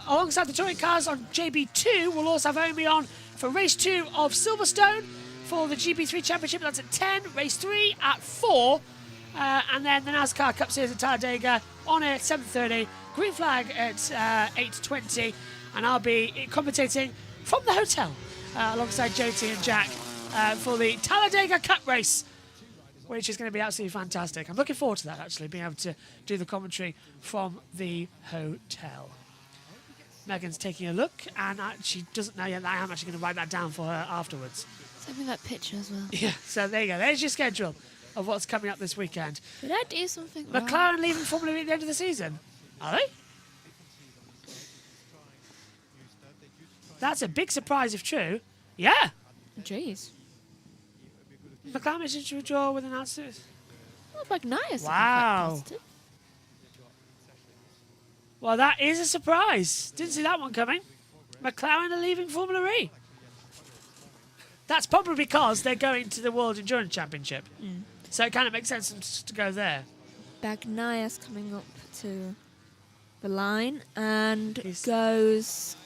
alongside the touring cars on JB2, we'll also have Omi on for race 2 of Silverstone for the GB3 Championship. That's at 10, race 3 at 4, and then the NASCAR Cup Series at Talladega on air at 7:30, green flag at 8:20, and I'll be commentating from the hotel alongside JT and Jack for the Talladega Cup race, which is going to be absolutely fantastic. I'm looking forward to that, actually, being able to do the commentary from the hotel. Megan's taking a look, and she doesn't know yet that I am actually going to write that down for her afterwards. Send me that picture as well. Yeah, so there you go. There's your schedule of what's coming up this weekend. Did I do something wrong? McLaren leaving Formula E at the end of the season. Are they? That's a big surprise if true. Yeah. Jeez. McLaren managed to draw with announcers. Well, Bagnaia. Wow. Well, that is a surprise. Didn't see that one coming. McLaren are leaving Formula E. That's probably because they're going to the World Endurance Championship. So it kind of makes sense to go there. Bagnaia's coming up to the line and goes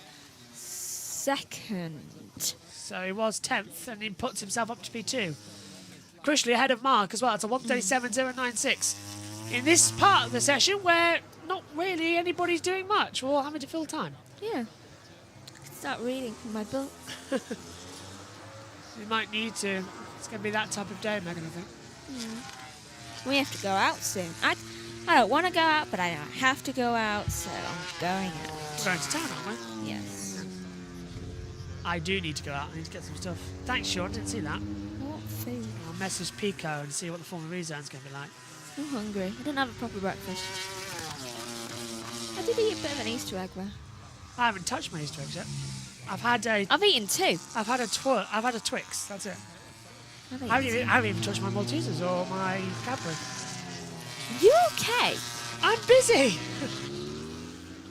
second. So he was 10th and he puts himself up to P2. Crucially ahead of Mark as well. It's a 1:37.096. In this part of the session where not really anybody's doing much. We're all having to fill time. Yeah. I can start reading from my book. You might need to. It's going to be that type of day, Megan, I think. We have to go out soon. I don't want to go out, but I have to go out, so I'm going out. We're going to town, aren't we? Yes. I do need to go out. I need to get some stuff. Thanks, Sean. Didn't see that. What food? I'll message Pico and see what the Formula E zone's going to be like. I'm hungry. I didn't have a proper breakfast. I did eat a bit of an Easter egg though. I haven't touched my Easter eggs yet. I've eaten 2. I've had a Twix. That's it. I haven't even touched my Maltesers or my Cadbury. You okay? I'm busy.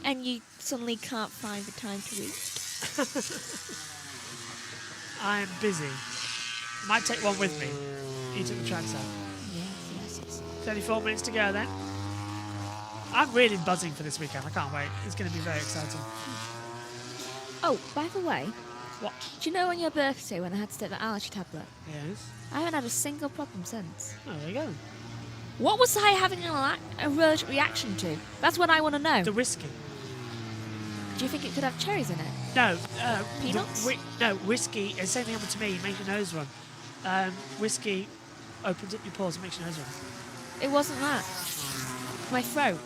And you suddenly can't find the time to read. I am busy. Might take one with me. You took the tracks out. Yes, 34 minutes to go then. I'm really buzzing for this weekend. I can't wait. It's going to be very exciting. Oh, by the way, What? do you know on your birthday when I had to take the allergy tablet? Yes. I haven't had a single problem since. Oh, there you go. What was I having an allergic reaction to? That's what I want to know. The whiskey. Do you think it could have cherries in it? No. Peanuts? No, whiskey. The same thing happened to me. It makes your nose run. Whiskey opens up your pores and makes your nose run. It wasn't that. My throat.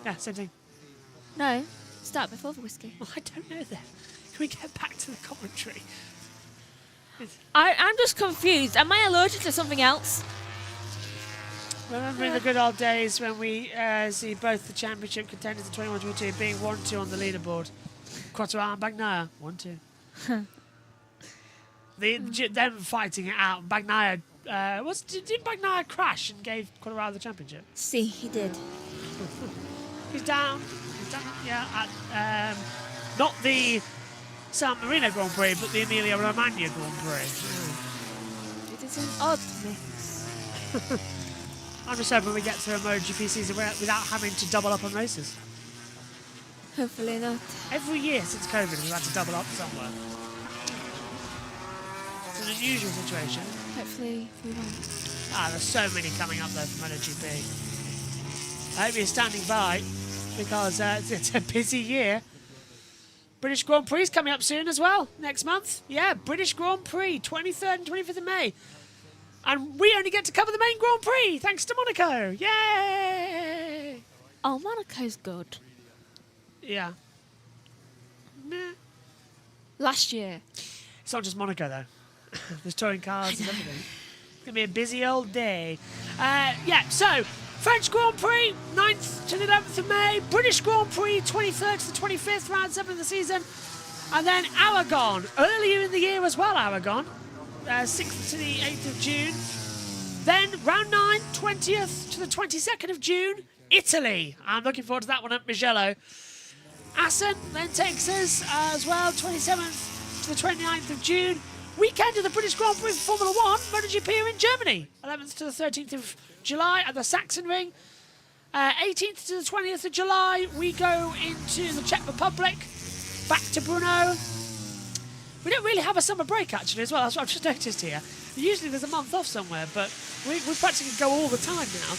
Yeah, same thing. No, start before the whiskey. Well, I don't know then. Can we get back to the commentary? I'm just confused. Am I allergic to something else? Remembering the good old days when we see both the championship contenders in 21-22 being 1-2 on the leaderboard. Quattro and Bagnaia, 1-2. Them fighting it out. Bagnaia, did Bagnaia crash and gave Quattro the championship? See, he did. He's down. Yeah, at, not the San Marino Grand Prix, but the Emilia Romagna Grand Prix. It is an odd mix. I'm just hoping we get to a MotoGP season without having to double up on races. Hopefully not. Every year since COVID, we've had to double up somewhere. It's an unusual situation. Hopefully we won't. There's so many coming up though from MotoGP. I hope you're standing by because it's a busy year. British Grand Prix is coming up soon as well, next month. Yeah, British Grand Prix, 23rd and 25th of May. And we only get to cover the main Grand Prix, thanks to Monaco. Yay! Oh, Monaco's good. Yeah. Nah. Last year. It's not just Monaco, though. There's touring cars and everything. It's going to be a busy old day. So, French Grand Prix, 9th to the 11th of May. British Grand Prix, 23rd to the 25th, round 7 of the season. And then Aragon, earlier in the year as well, Aragon. 6th to the 8th of June. Then round 9, 20th to the 22nd of June, Italy. I'm looking forward to that one at Mugello. Assen then takes us as well, 27th to the 29th of June. Weekend of the British Grand Prix for Formula 1, MotoGP are in Germany. 11th to the 13th of July at the Sachsenring. 18th to the 20th of July, we go into the Czech Republic, back to Brno. We don't really have a summer break, actually, as well. That's what I've just noticed here. Usually there's a month off somewhere, but we practically go all the time now.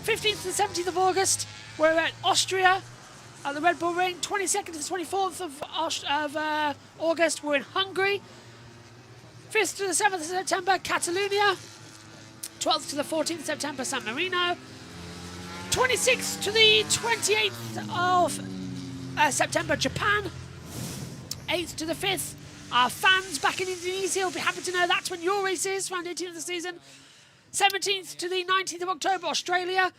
15th to the 17th of August, we're at Austria at the Red Bull Ring. 22nd to the 24th of August, we're in Hungary. 5th to the 7th of September, Catalonia. 12th to the 14th of September, San Marino. 26th to the 28th of September, Japan. 8th to the 5th. Our fans back in Indonesia will be happy to know that's when your race is, round 18th of the season. 17th to the 19th of October, Australia.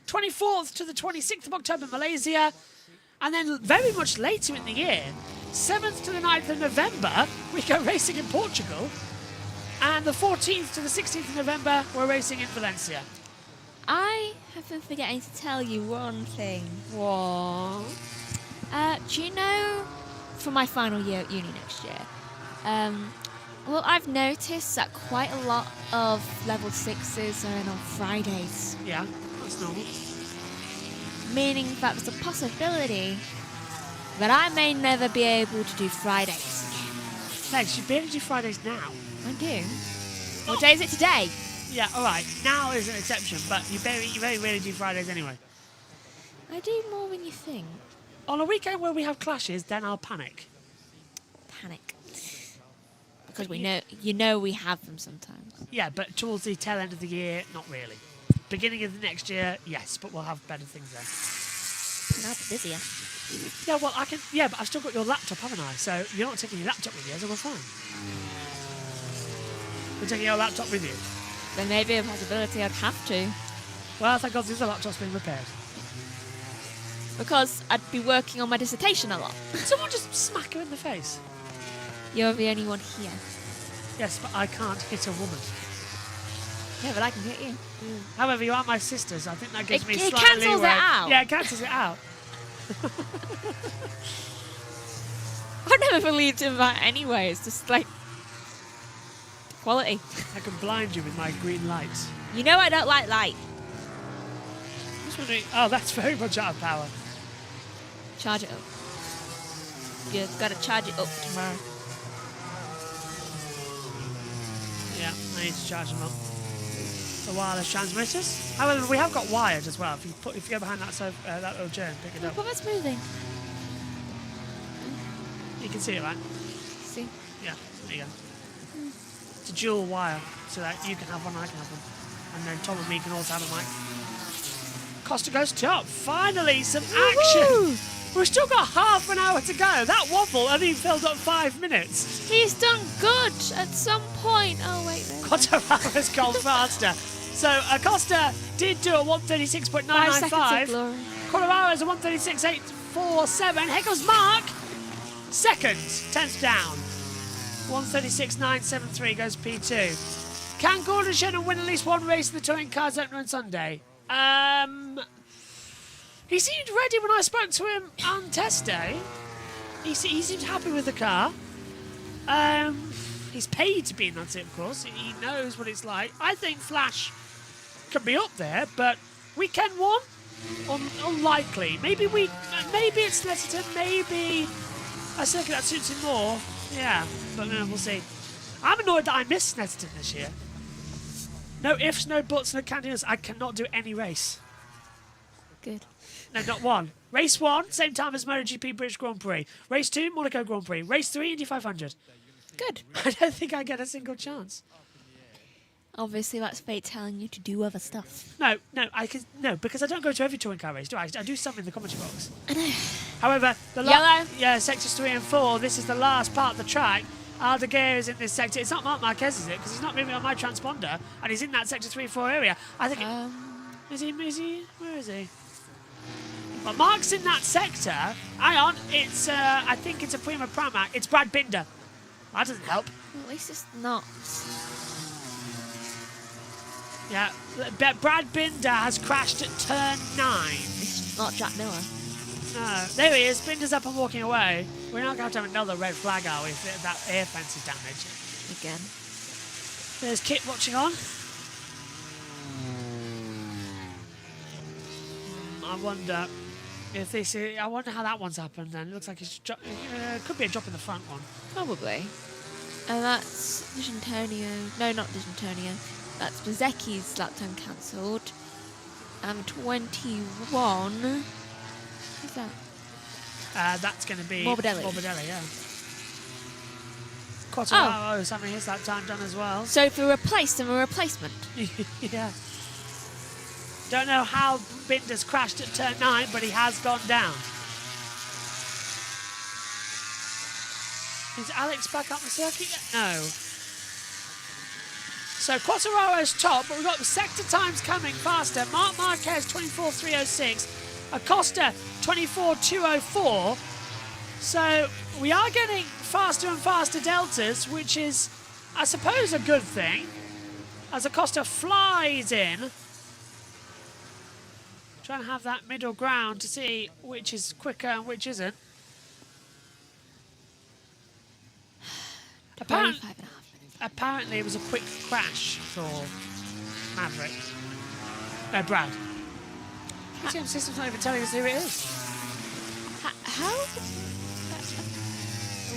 24th to the 26th of October, Malaysia. And then very much later in the year, 7th to the 9th of November, we go racing in Portugal. And the 14th to the 16th of November, we're racing in Valencia. I have been forgetting to tell you one thing. What? Do you know, for my final year at uni next year, well, I've noticed that quite a lot of level 6s are in on Fridays. Yeah, that's normal. Meaning that there's a possibility that I may never be able to do Fridays again. Lex, you'd be able to do Fridays now. I do. What day is it today? Yeah, all right. Now is an exception, but you very rarely do Fridays anyway. I do more than you think. On a weekend where we have clashes, then I'll panic. Panic. Because you know we have them sometimes. Yeah, but towards the tail end of the year, not really. Beginning of the next year, yes, but we'll have better things then. Now it's busier. Yeah, well, I can. Yeah, but I've still got your laptop, haven't I? So you're not taking your laptop with you, so we're fine. You're taking your laptop with you. There may be a possibility I'd have to. Well, thank God the other laptop's been repaired. Because I'd be working on my dissertation a lot. Someone just smack her in the face. You're the only one here. Yes, but I can't hit a woman. Yeah, but I can hit you. However, you are my sisters. I think that gives me It slightly cancels it leeway. out. Yeah, it cancels it out. I never believed in that anyway. It's just like quality. I can blind you with my green lights. You know I don't like light. Oh, that's very much out of power. Charge it up. You've got to charge it up tomorrow. Yeah, I need to charge them up. The wireless transmitters. However, we have got wired as well. If you go behind that that little germ, pick it up. Look, what's moving? You can see it, right? See? Yeah, there you go. It's a dual wire, so that you can have one, I can have one. And then Tom and me can also have a mic. Costa goes top. Finally, some action. We've still got half an hour to go. That waffle only filled up 5 minutes. He's done good at some point. Oh, wait. Quartararo's gone faster. So Acosta did do a 136.995. Quartararo's a 136.847. Here comes Mark. Second, 10th down. 136.973 goes P2. Can Gordon Shannon win at least one race in the Touring Cars Opener on Sunday? He seemed ready when I spoke to him on test day. He seemed happy with the car. He's paid to be in that seat, of course. He knows what it's like. I think Flash can be up there, but weekend one, unlikely. Maybe it's Letterton, maybe a circuit that suits him more. Yeah, but no, we'll see. I'm annoyed that I missed Netherton this year. No ifs, no buts, no candidates. I cannot do any race. Good. No, not one. Race 1, same time as MotoGP British Grand Prix. Race 2, Monaco Grand Prix. Race 3, Indy 500. Good. I don't think I get a single chance. Obviously, that's fate telling you to do other stuff. No, because I don't go to every touring car race, do I? I do some in the commentary box. I know. However, Yellow. sectors 3 and 4, this is the last part of the track. Aldeguer is in this sector. It's not Marc Marquez, is it? Because he's not moving on my transponder, and he's in that sector 3 and 4 area. I think. Is he? Where is he? But Mark's in that sector. Hang on, it's. I think it's a Prima Pramac. It's Brad Binder. That doesn't help. Well, at least it's not. Yeah, Brad Binder has crashed at turn 9. It's not Jack Miller. No, there he is. Binder's up and walking away. We're not going to have another red flag, are we, if that air fence is damaged? Again. There's Kit watching on. I wonder if this is... I wonder how that one's happened then. It looks like it's... could be a drop in the front one. Probably. And that's Digentonio. No, not Digentonio. That's Bezecchi's lap time cancelled. 21. Who's that? That's going to be... Morbidelli. Morbidelli, yeah. Quartararo is having his lap time done as well. So if we replaced him, a replacement. Yeah. Don't know how Binder's crashed at turn 9, but he has gone down. Is Alex back up the circuit yet? No. So Quartararo's top, but we've got the sector times coming faster. Marc Marquez 24.306, Acosta 24.204. So we are getting faster and faster deltas, which is, I suppose, a good thing. As Acosta flies in. Trying to have that middle ground to see which is quicker and which isn't. Apparently it was a quick crash for Maverick. No, Brad. TM System's not even telling us who it is. How?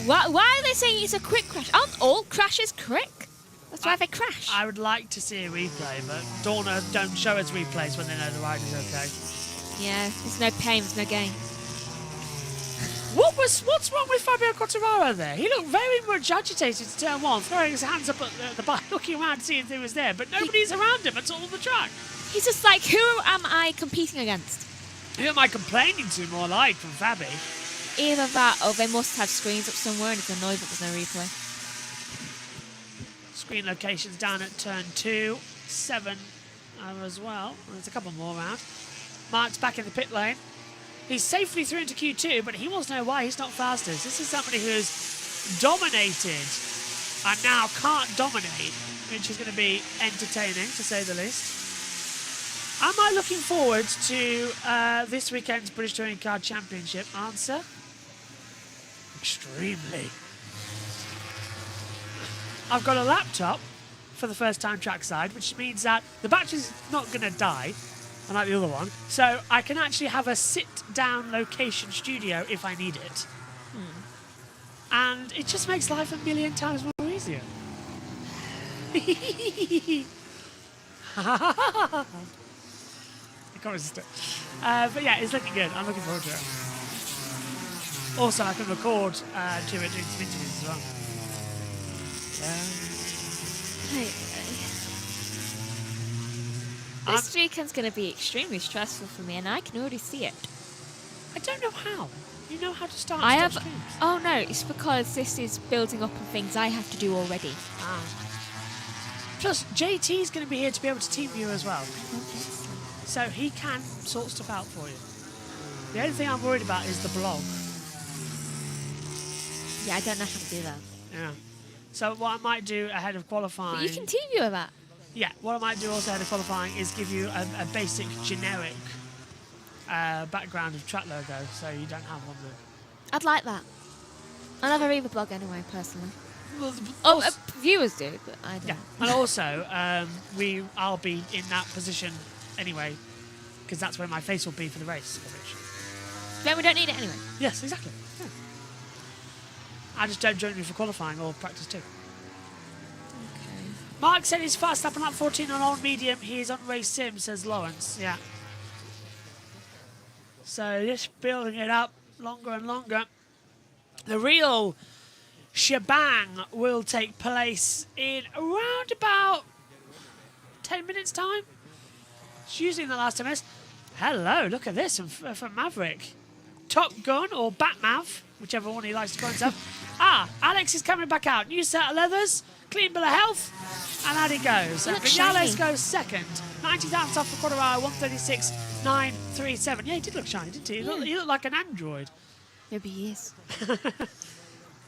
Why are they saying it's a quick crash? Aren't all crashes quick? That's why they crash. I would like to see a replay, but Dorna don't show us replays when they know the rider's okay. Yeah, there's no pain, there's no gain. What's wrong with Fabio Quartararo there? He looked very much agitated to turn 1, throwing his hands up at the bike, looking around to see if he was there, but nobody's around him at all on the track. He's just like, who am I competing against? Who am I complaining to, more like, from Fabi? Either that, or they must have screens up somewhere and it's annoying that there's no replay. Screen locations down at turn 2, 7 as well. There's a couple more around. Mark's back in the pit lane. He's safely through into Q2, but he wants to know why he's not fastest. This is somebody who's dominated and now can't dominate, which is going to be entertaining, to say the least. Am I looking forward to this weekend's British Touring Car Championship? Answer: extremely. I've got a laptop for the first time trackside, which means that the battery's not going to die. unlike the other one. So I can actually have a sit-down location studio if I need it. And it just makes life a million times more easier. I can't resist it. But yeah, it's looking good. I'm looking forward to it. Also, I can record to it doing some interviews as well. This weekend's going to be extremely stressful for me, and I can already see it. I don't know how. You know how to start I and have. stop streams. Oh no, it's because this is building up on things I have to do already. Plus, JT's going to be here to be able to team you as well. So he can sort stuff out for you. The only thing I'm worried about is the blog. Yeah, I don't know how to do that. Yeah. So what I might do ahead of qualifying... But you can team you with that. Yeah, what I might do also ahead of qualifying is give you a basic generic background of track logo, so you don't have one there. I'd like that. I never read the blog anyway, personally. Well, Viewers do, but I don't. yeah, and also I'll be in that position anyway, because that's where my face will be for the race. Then we don't need it anyway. Yes, exactly. Yeah. I just don't join you for qualifying or practice too. Okay. Mark said he's fast up on lap 14 on old medium. He's on race sim, says Lawrence. Yeah. So just building it up longer and longer. The real shebang will take place in around about 10 minutes time. It's usually in the last 10 minutes. Hello, look at this from Maverick. Top Gun or Batmav, whichever one he likes to call himself. Alex is coming back out. New set of leathers, clean bill of health, and out he goes. He looks Vinales shiny. goes second. 90,000 off for quarter hour, 136.937. Yeah, he did look shiny, didn't he? He looked like an android. Maybe he is.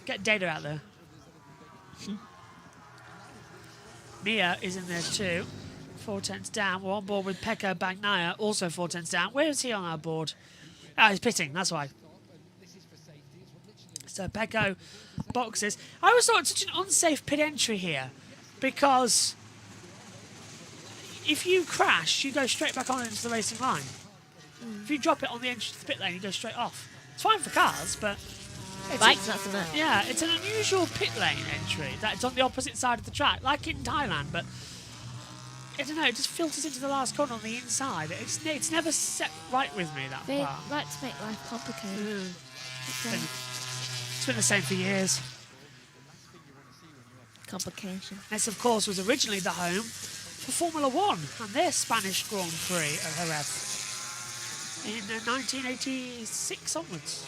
Get data out there. Mia is in there too. 4 tenths down. We're on board with Pekka Bagnaia, also 4 tenths down. Where is he on our board? Oh, he's pitting, that's why. So Pecco boxes. I always thought it's such an unsafe pit entry here, because if you crash, you go straight back on into the racing line. If you drop it on the entrance to the pit lane, you go straight off. It's fine for cars, but... Bike's not so much. Yeah, it's an unusual pit lane entry that's on the opposite side of the track, like in Thailand, but I don't know, it just filters into the last corner on the inside. It's never set right with me, that They part. like to make life complicated. It's been the same for years. Complication. This, of course, was originally the home for Formula One and their Spanish Grand Prix at Jerez in 1986 onwards.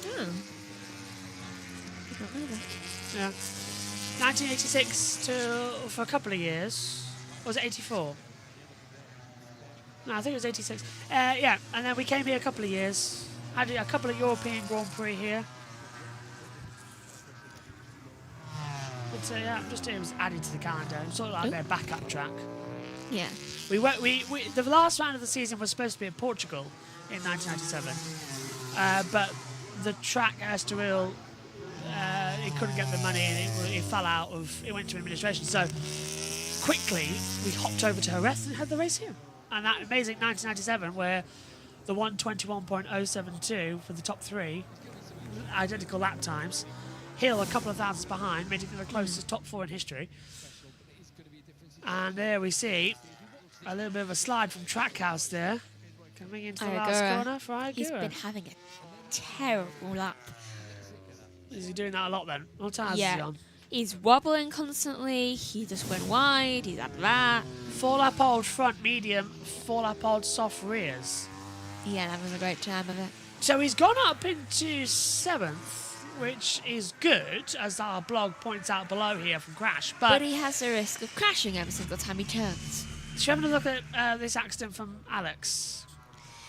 Oh. I don't know that. Yeah. 1986 for a couple of years. Or was it 84? No, I think it was 86. Yeah, and then we came here a couple of years. Had a couple of European Grand Prix here. But yeah, it was added to the calendar. It was sort of like their backup track. Yeah. The last round of the season was supposed to be in Portugal in 1997, but the track at Estoril, it couldn't get the money and it fell out of. It went to administration. So quickly we hopped over to Jerez and had the race here. And that amazing 1997, where the 121.072 for the top three, identical lap times. Hill a couple of thousands behind, making it the closest top four in history. And there we see a little bit of a slide from Trackhouse there. Coming into the last corner for Ayagura. He's been having a terrible lap. Is he doing that a lot then? What tires is he Yeah. on? He's wobbling constantly. He just went wide. He's had that. 4 lap old front medium, 4 lap old soft rears. Yeah, having a great time of it. So he's gone up into 7th, which is good, as our blog points out below here from Crash. But he has the risk of crashing every single time he turns. Should we have a look at this accident from Alex?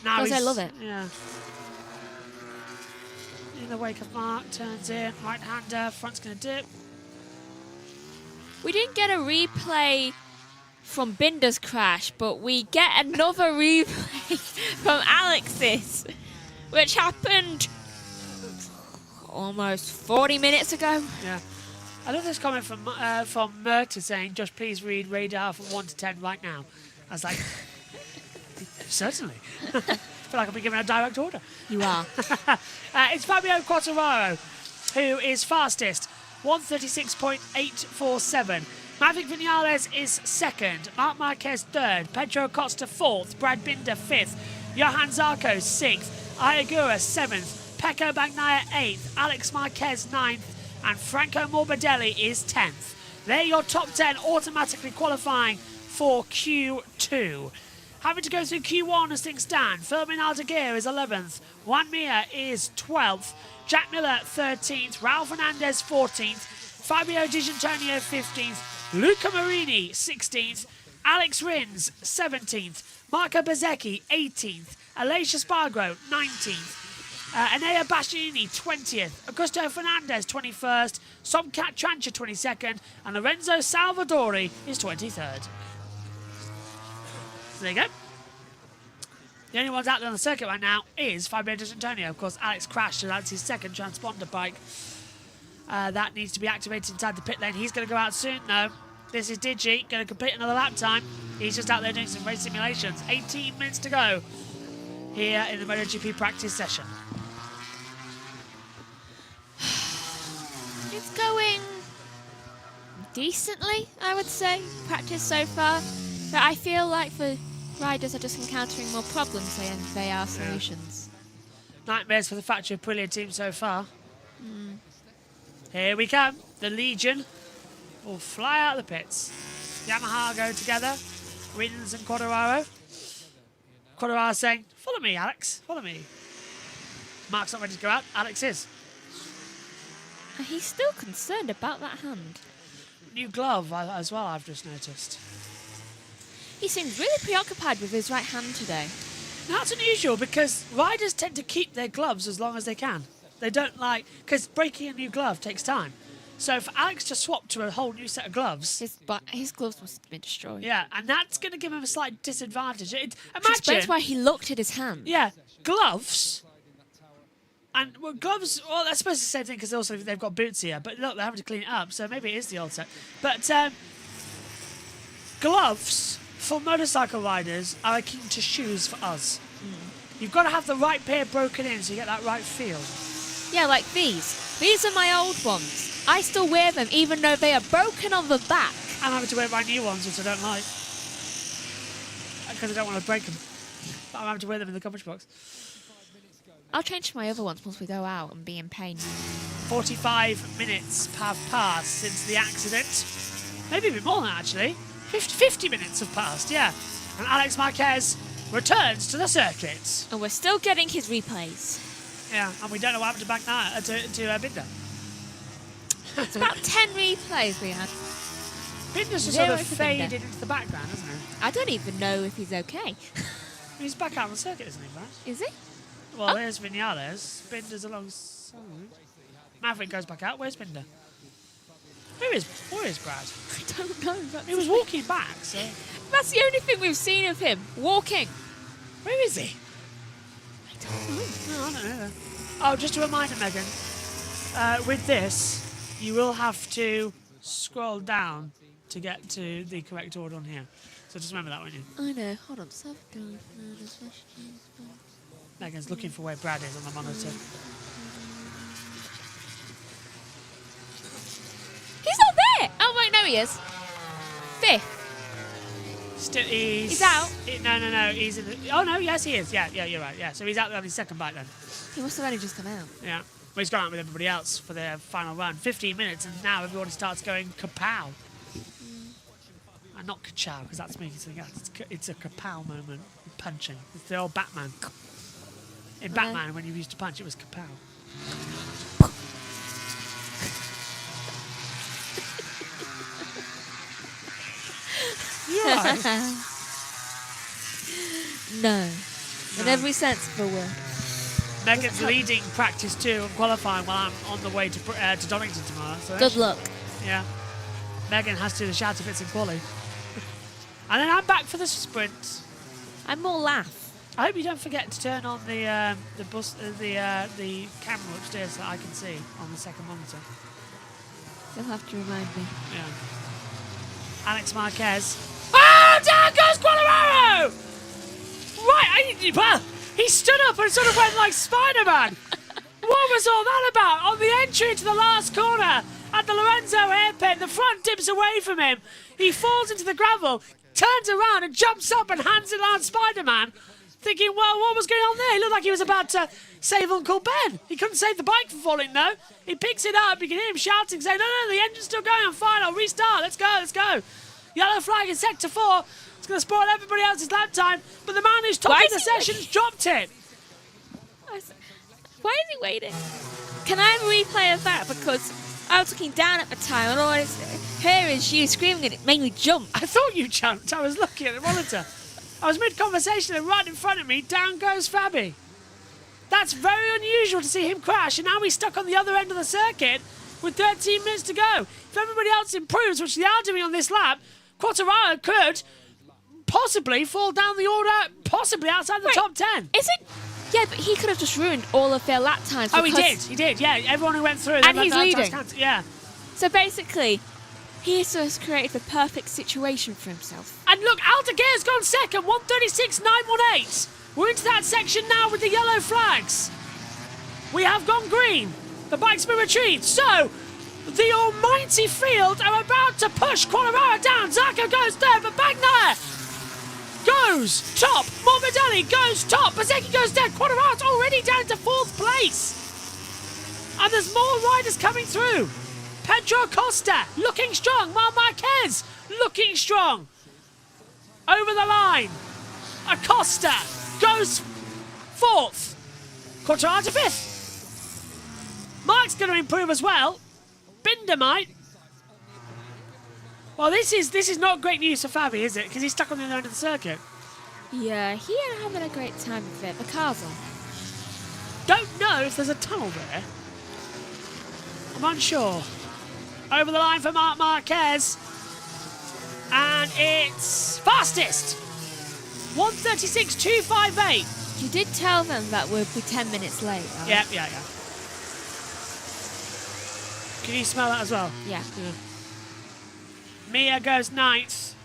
Now Because I love it. Yeah. In the wake of Mark, turns in, right-hander, front's going to dip. We didn't get a replay from Binder's crash, but we get another replay from Alex's, which happened almost 40 minutes ago. Yeah. I love this comment from Murta saying, just please read radar from 1 to 10 right now. I was like, Certainly. I feel like I'll be given a direct order. You are. It's Fabio Quartararo who is fastest, 1:36.847. Maverick Vinales is second, Marc Marquez third, Pedro Costa fourth, Brad Binder fifth, Johan Zarco sixth, Ayagura seventh, Pecco Bagnaia eighth, Alex Marquez ninth, and Franco Morbidelli is 10th. They're your top 10 automatically qualifying for Q2. Having to go through Q1 as things stand, Fermin Aldeguer is 11th, Juan Mir is 12th, Jack Miller 13th, Raul Fernandez 14th, Fabio Di Giannantonio 15th, Luca Marini 16th, Alex Rins 17th, Marco Bezzecchi 18th, Aleix Spargro 19th, Enea Bastianini 20th, Augusto Fernandez 21st, Somcat Trancha 22nd, and Lorenzo Salvadori is 23rd. So there you go. The only ones out there on the circuit right now is Fabio Di Giannantonio. Of course, Alex crashed, so that's his second transponder bike. That needs to be activated inside the pit lane. He's going to go out soon, though. This is Digi, going to complete another lap time. He's just out there doing some race simulations. 18 minutes to go here in the MotoGP practice session. It's going decently, I would say, practice so far. But I feel like the riders are just encountering more problems than they are solutions. Nightmares for the factory Aprilia team so far. Here we come. The Legion will fly out of the pits. Yamaha go together. Rins and Quartararo. Quartararo saying, follow me, Alex, follow me. Mark's not ready to go out. Alex is. He's still concerned about that hand. New glove as well, I've just noticed. He seems really preoccupied with his right hand today. Now, that's unusual because riders tend to keep their gloves as long as they can. They don't like, because breaking a new glove takes time. So for Alex to swap to a whole new set of gloves... His gloves must have been destroyed. Yeah, and that's going to give him a slight disadvantage. Which Imagine... explains why he looked at his hand. Yeah, gloves... And well, gloves, well, I suppose it's the same thing because also they've got boots here. But look, they're having to clean it up, so maybe it is the old set. But gloves for motorcycle riders are akin to shoes for us. You've got to have the right pair broken in so you get that right feel. Yeah, like these. These are my old ones. I still wear them even though they are broken on the back. I'm having to wear my new ones, which I don't like. Because I don't want to break them. But I'm having to wear them in the coverage box. I'll change my other ones once we go out and be in pain. 45 minutes have passed since the accident. Maybe a bit more than that, actually. 50 minutes have passed, yeah. And Alex Marquez returns to the circuit. And we're still getting his replays. Yeah, and we don't know what happened to Binder. It's about 10 replays we had. Binder's just Zero sort of for faded Binder. into the background, hasn't he? I don't even know if he's okay. He's back out on the circuit, isn't he, Brad? Is he? Well, there's Vinales. Binder's alongside. Maverick goes back out. Where's Binder? Where is Brad? I don't know. He was walking back, so... That's the only thing we've seen of him. Walking. Where is he? I don't know. No, I don't know. Oh, just a reminder, Megan. With this, you will have to scroll down to get to the correct order on here. So just remember that, won't you? I know. Hold on. Megan's looking for where Brad is on the monitor. He's not there! Oh, wait, no, he is. 5th. He's out? No. He's in the... Oh, no, yes, he is. Yeah, you're right. Yeah, so he's out on his second bike then. He must have only just come out. Yeah. Well, he's gone out with everybody else for their final run. 15 minutes, and now everybody starts going kapow. And not ka-chow, because that's me. It's a kapow moment. Punching. It's the old Batman. In Batman, when you used to punch, it was kapow. You're right. No. In every sense of the word. Megan's leading practice 2 and qualifying while I'm on the way to Donington tomorrow. So Good luck. Yeah. Megan has to do the shouty bits in quali. And then I'm back for the sprint. I'm more laugh. I hope you don't forget to turn on the camera upstairs so that I can see on the second monitor. You'll have to remind me. Yeah. Alex Marquez. Oh, down goes Quartararo! Right Well, he stood up and sort of went like Spider-Man. What was all that about? On the entry into the last corner at the Lorenzo hairpin, the front dips away from him. He falls into the gravel, turns around and jumps up and hands it on Spider-Man, thinking, well, what was going on there? He looked like he was about to save Uncle Ben. He couldn't save the bike from falling, though. He picks it up. You can hear him shouting, saying, no, the engine's still going. I'm fine. I'll restart. Let's go. Yellow flag in sector 4. It's going to spoil everybody else's lap time. But the man who's topping the session's dropped it. Why is he waiting? Can I have a replay of that? Because I was looking down at the time and all I hear is you screaming and it made me jump. I thought you jumped. I was looking at the monitor. I was mid-conversation and right in front of me, down goes Fabi. That's very unusual to see him crash, and now he's stuck on the other end of the circuit with 13 minutes to go. If everybody else improves, which they are doing on this lap, Quartararo could possibly fall down the order, possibly outside the top 10. Is it? Yeah, but he could have just ruined all of their lap times. Oh, he did, yeah. Everyone who went through. And he's leading. Yeah. So basically, he's just created the perfect situation for himself. And look, Aldeguer's gone second, 136.918. We're into that section now with the yellow flags. We have gone green. The bike's been retrieved. So, the almighty field are about to push Quartararo down. Zarco goes third, but Bagnaia goes top. Morbidelli goes top. Bezzecchi goes down. Quartararo's already down to 4th place. And there's more riders coming through. Pedro Costa looking strong. Marc Marquez looking strong. Over the line. Acosta goes 4th. Quartararo to 5th. Mark's going to improve as well. Binder might. Well, this is not great news for Fabi, is it? Because he's stuck on the other end of the circuit. Yeah, he ain't having a great time with it. The car's on. Don't know if there's a tunnel there. I'm unsure. Over the line for Marc Marquez. And it's fastest. 136.258. You did tell them that we'll be 10 minutes late, right? Yeah. Can you smell that as well? Yeah. Mia goes 9th.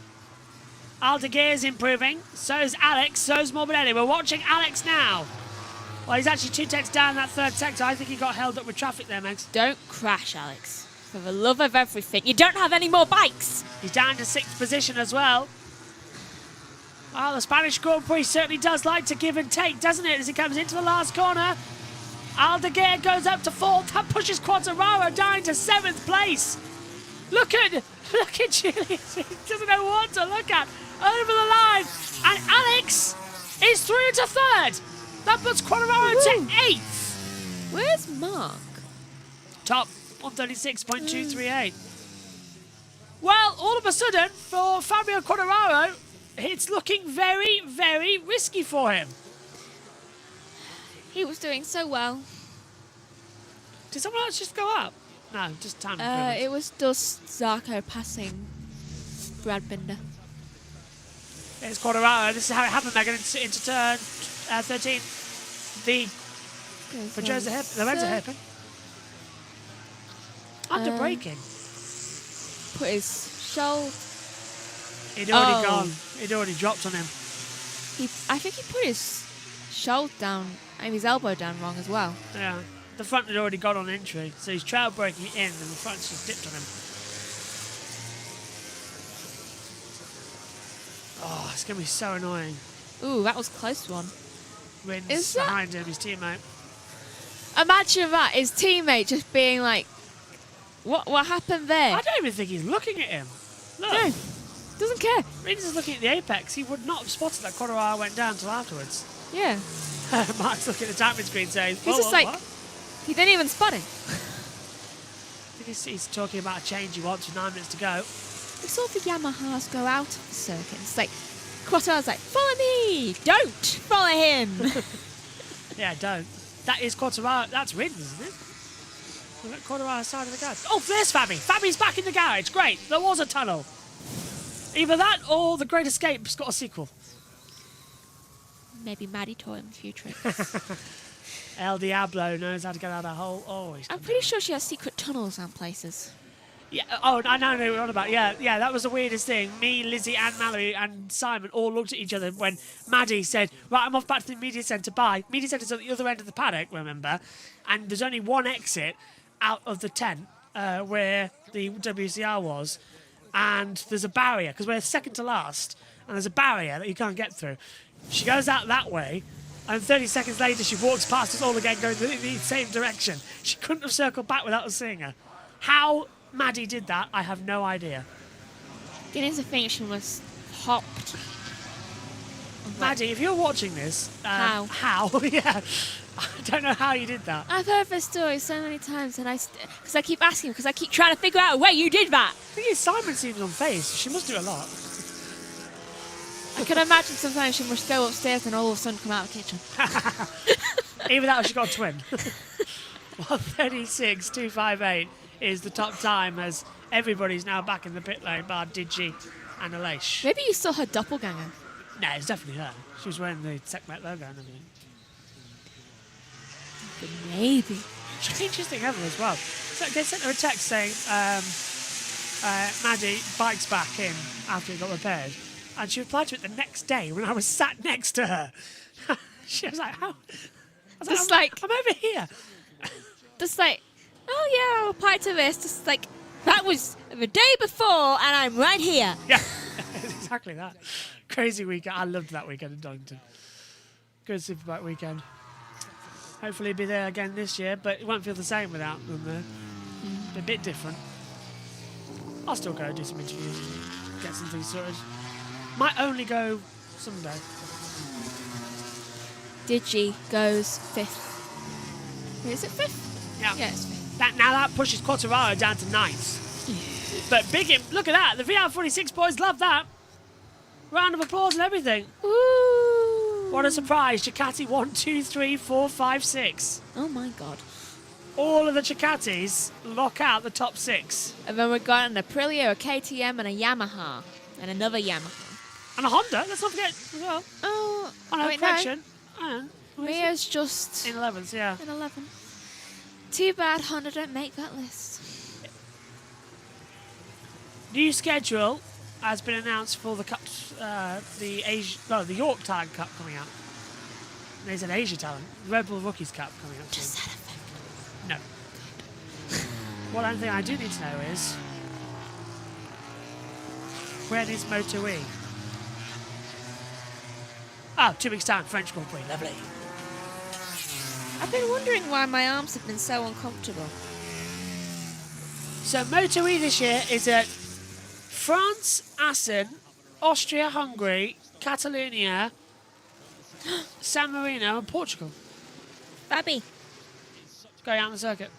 Aldeguer's improving. So's Alex. So's Morbidelli. We're watching Alex now. Well, he's actually 2 tenths down that 3rd sector. I think he got held up with traffic there, Megs. Don't crash, Alex. For the love of everything. You don't have any more bikes. He's down to 6th position as well. Well, the Spanish Grand Prix certainly does like to give and take, doesn't it, as he comes into the last corner. Aldeguer goes up to 4th. That pushes Quartararo down to 7th place. Look at Julius. He doesn't know what to look at. Over the line. And Alex is through to 3rd. That puts Quartararo to 8th. Where's Mark? Top 136.238. Well, all of a sudden, for Fabio Quartararo, it's looking very, very risky for him. He was doing so well. Did someone else just go up? No, just time. It was just Zarco passing Brad Binder. It's Quartararo. This is how it happened, Megan, into turn 13. For Lorenzo hairpin. Under braking. Put his shoulder. He'd already gone. He'd already dropped on him. I think he put his shoulder down and his elbow down wrong as well. Yeah. The front had already gone on entry, so he's trail braking in and the front's just dipped on him. Oh, it's going to be so annoying. Ooh, that was a close one. Wins behind him, his teammate. Imagine that, his teammate just being like, what happened there? I don't even think he's looking at him. Look. No, doesn't care. Rins is looking at the apex. He would not have spotted that Quartararo went down until afterwards. Yeah. Mark's looking at the timing screen saying, He's just like, he didn't even spot him. I think he's talking about a change he wants with 9 minutes to go. We saw the Yamahas go out of the circuit. It's like, Quartararo's like, follow me! Don't follow him! Yeah, don't. That is Quartararo. That's Rins, isn't it? Look at Quartararo's side of the garage. Oh, there's Fabi. Fabi's back in the garage. Great. There was a tunnel. Either that or The Great Escape's got a sequel. Maybe Maddie taught him a few tricks. El Diablo knows how to get out of a hole. Oh, I'm pretty sure she has secret tunnels and places. Yeah. Oh, I know what you're on about. Yeah, that was the weirdest thing. Me, Lizzie, and Mallory and Simon all looked at each other when Maddie said, "Right, I'm off back to the media centre. Bye." Media centre's at the other end of the paddock, remember? And there's only one exit out of the tent where the WCR was, and there's a barrier because we're second to last, and there's a barrier that you can't get through. She goes out that way. And 30 seconds later, she walks past us all again, going in the same direction. She couldn't have circled back without us seeing her. How Maddie did that, I have no idea. Beginning to think she was hopped. Maddie, if you're watching this, How? Yeah, I don't know how you did that. I've heard this story so many times, and because I keep asking, because I keep trying to figure out a way you did that. The thing is, Simon seems on face. She must do a lot. I can imagine sometimes she must go upstairs and all of a sudden come out of the kitchen. Either that or she got a twin. 1:36.258 is the top time as everybody's now back in the pit lane, bar Digi and Aleix. Maybe you saw her doppelganger. No, it's definitely her. She was wearing the TechMet logo and everything. Maybe. Strangest thing ever as well. So they sent her a text saying Maddie bike's back in after it got repaired. And she replied to it the next day when I was sat next to her. She was like, how? I was Just like, like- I'm over here. Just like, oh yeah, I'll apply to this. Just like, that was the day before and I'm right here. Yeah, exactly that. Crazy weekend. I loved that weekend in Donington. Good Superbike weekend. Hopefully it'll be there again this year, but it won't feel the same without them there. Be a bit different. I'll still go do some interviews and get some things sorted. Might only go someday. Digi goes 5th. Is it 5th? Yeah. Yeah, it's 5th. Now that pushes Quartararo down to 9th. But big him, look at that. The VR46 boys love that. Round of applause and everything. Ooh. What a surprise. Ducati 1, 2, 3, 4, 5, 6. Oh my god. All of the Ducatis lock out the top 6. And then we've got an Aprilia, a KTM, and a Yamaha. And another Yamaha. And a Honda, let's not forget as well. Oh, On a wait, correction. no. Mia's just In 11th, yeah. in 11th. Too bad Honda don't make that list. New schedule has been announced for the cup, the York Talent Cup coming out. There's an Asia Talent, Red Bull Rookies Cup coming out. Just soon. that effect. No. One thing I do need to know is when is Moto E? Oh, 2 weeks time, French Grand Prix, lovely. I've been wondering why my arms have been so uncomfortable. So Moto E this year is at France, Assen, Austria, Hungary, Catalonia, San Marino and Portugal. Fabby, Going out on the circuit.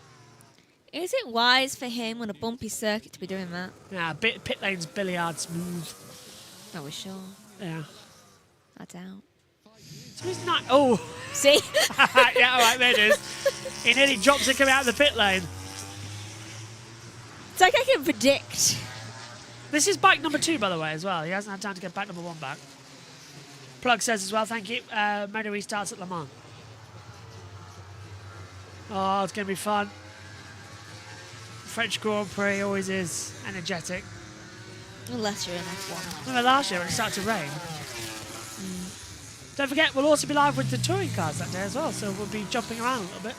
is it wise for him on a bumpy circuit to be doing that? Yeah, pit lane's billiard smooth. Not sure. Yeah. I doubt. So he's not. Oh. See? Yeah, all right, there it is. He nearly drops it coming out of the pit lane. It's like I can predict. This is bike number 2, by the way, as well. He hasn't had time to get bike number 1 back. Plug says as well, thank you. Moto E starts at Le Mans. Oh, it's going to be fun. French Grand Prix always is energetic. Unless you're in F1. Remember last year when it started to rain? Don't forget, we'll also be live with the touring cars that day as well, so we'll be jumping around a little bit.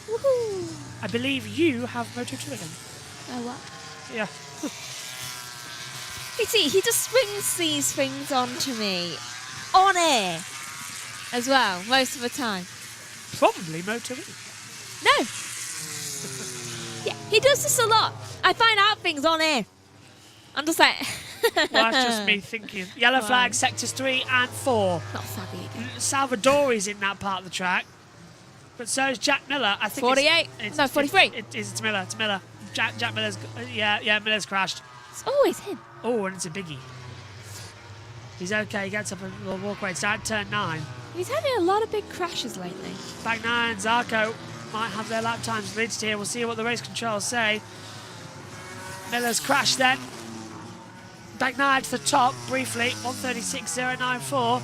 Woohoo! I believe you have Moto2 again. Oh, what? Yeah. You see, he just swings these things onto me on air as well, most of the time. Probably Moto2. No. Yeah, he does this a lot. I find out things on air. I'm just like... Well, that's just me thinking. Yellow flag, sectors 3 and 4. Not Fabby again. Salvadori's in that part of the track. But so is Jack Miller. I think 48? No, 43. It's Miller. It's Miller. Jack Miller's... Yeah, Miller's crashed. It's always him. Oh, and it's a biggie. He's okay. He gets up a little walkway. It's at turn 9. He's having a lot of big crashes lately. Back 9, Zarco might have their lap times lynched here. We'll see what the race controls say. Miller's crashed then. Back 9 to the top briefly. 1:36.094.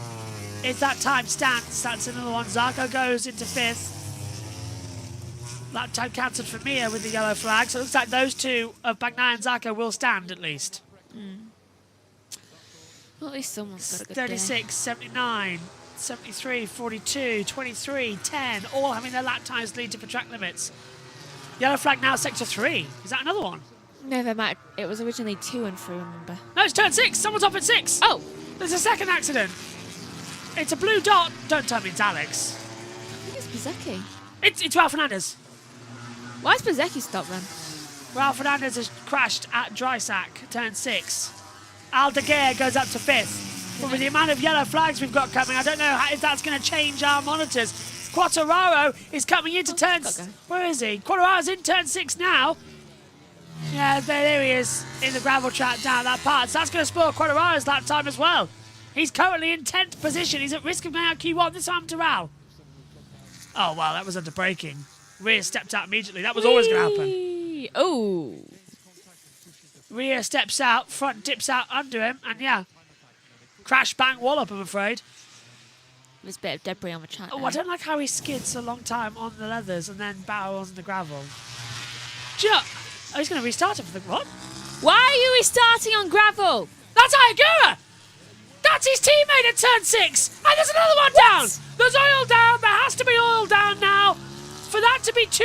Is that time stance? That's another one. Zarco goes into 5th. Lap time cancelled for Mia with the yellow flag. So it looks like those two of Bagnaia and Zarco will stand at least. Well, at least someone's got a good 36, 79, 73, 42, 23, 10, all having their lap times lead to for track limits. Yellow flag now sector 3. Is that another one? No, it was originally 2 and 3, remember? No, it's turn 6. Someone's off at 6. Oh! There's a second accident. It's a blue dot. Don't tell me it's Alex. I think it's Bezzecchi. It's Ralph Fernandez. Why's Bezzecchi stopped then? Ralph Fernandez has crashed at Drysack, turn 6. Aldeguer goes up to 5th. But with the amount of yellow flags we've got coming, I don't know if that's going to change our monitors. Quartararo is coming into turn... Where is he? Quartararo's in turn 6 now. Yeah, there he is in the gravel trap down that part. So that's going to spoil Quartararo's lap time as well. He's currently in 10th position. He's at risk of going out Q1. This time to Ral. Oh, wow, that was under braking. Rear stepped out immediately. That was always going to happen. Oh. Rear steps out, front dips out under him, and yeah. Crash, bang, wallop, I'm afraid. There's a bit of debris on the track. Oh, I don't like how he skids a long time on the leathers and then barrels on the gravel. Oh, he's going to restart it for the... What? Why are you restarting on gravel? That's Ayagura! That's his teammate at turn 6! And there's another one down! There's oil down! There has to be oil down now! For that to be 2...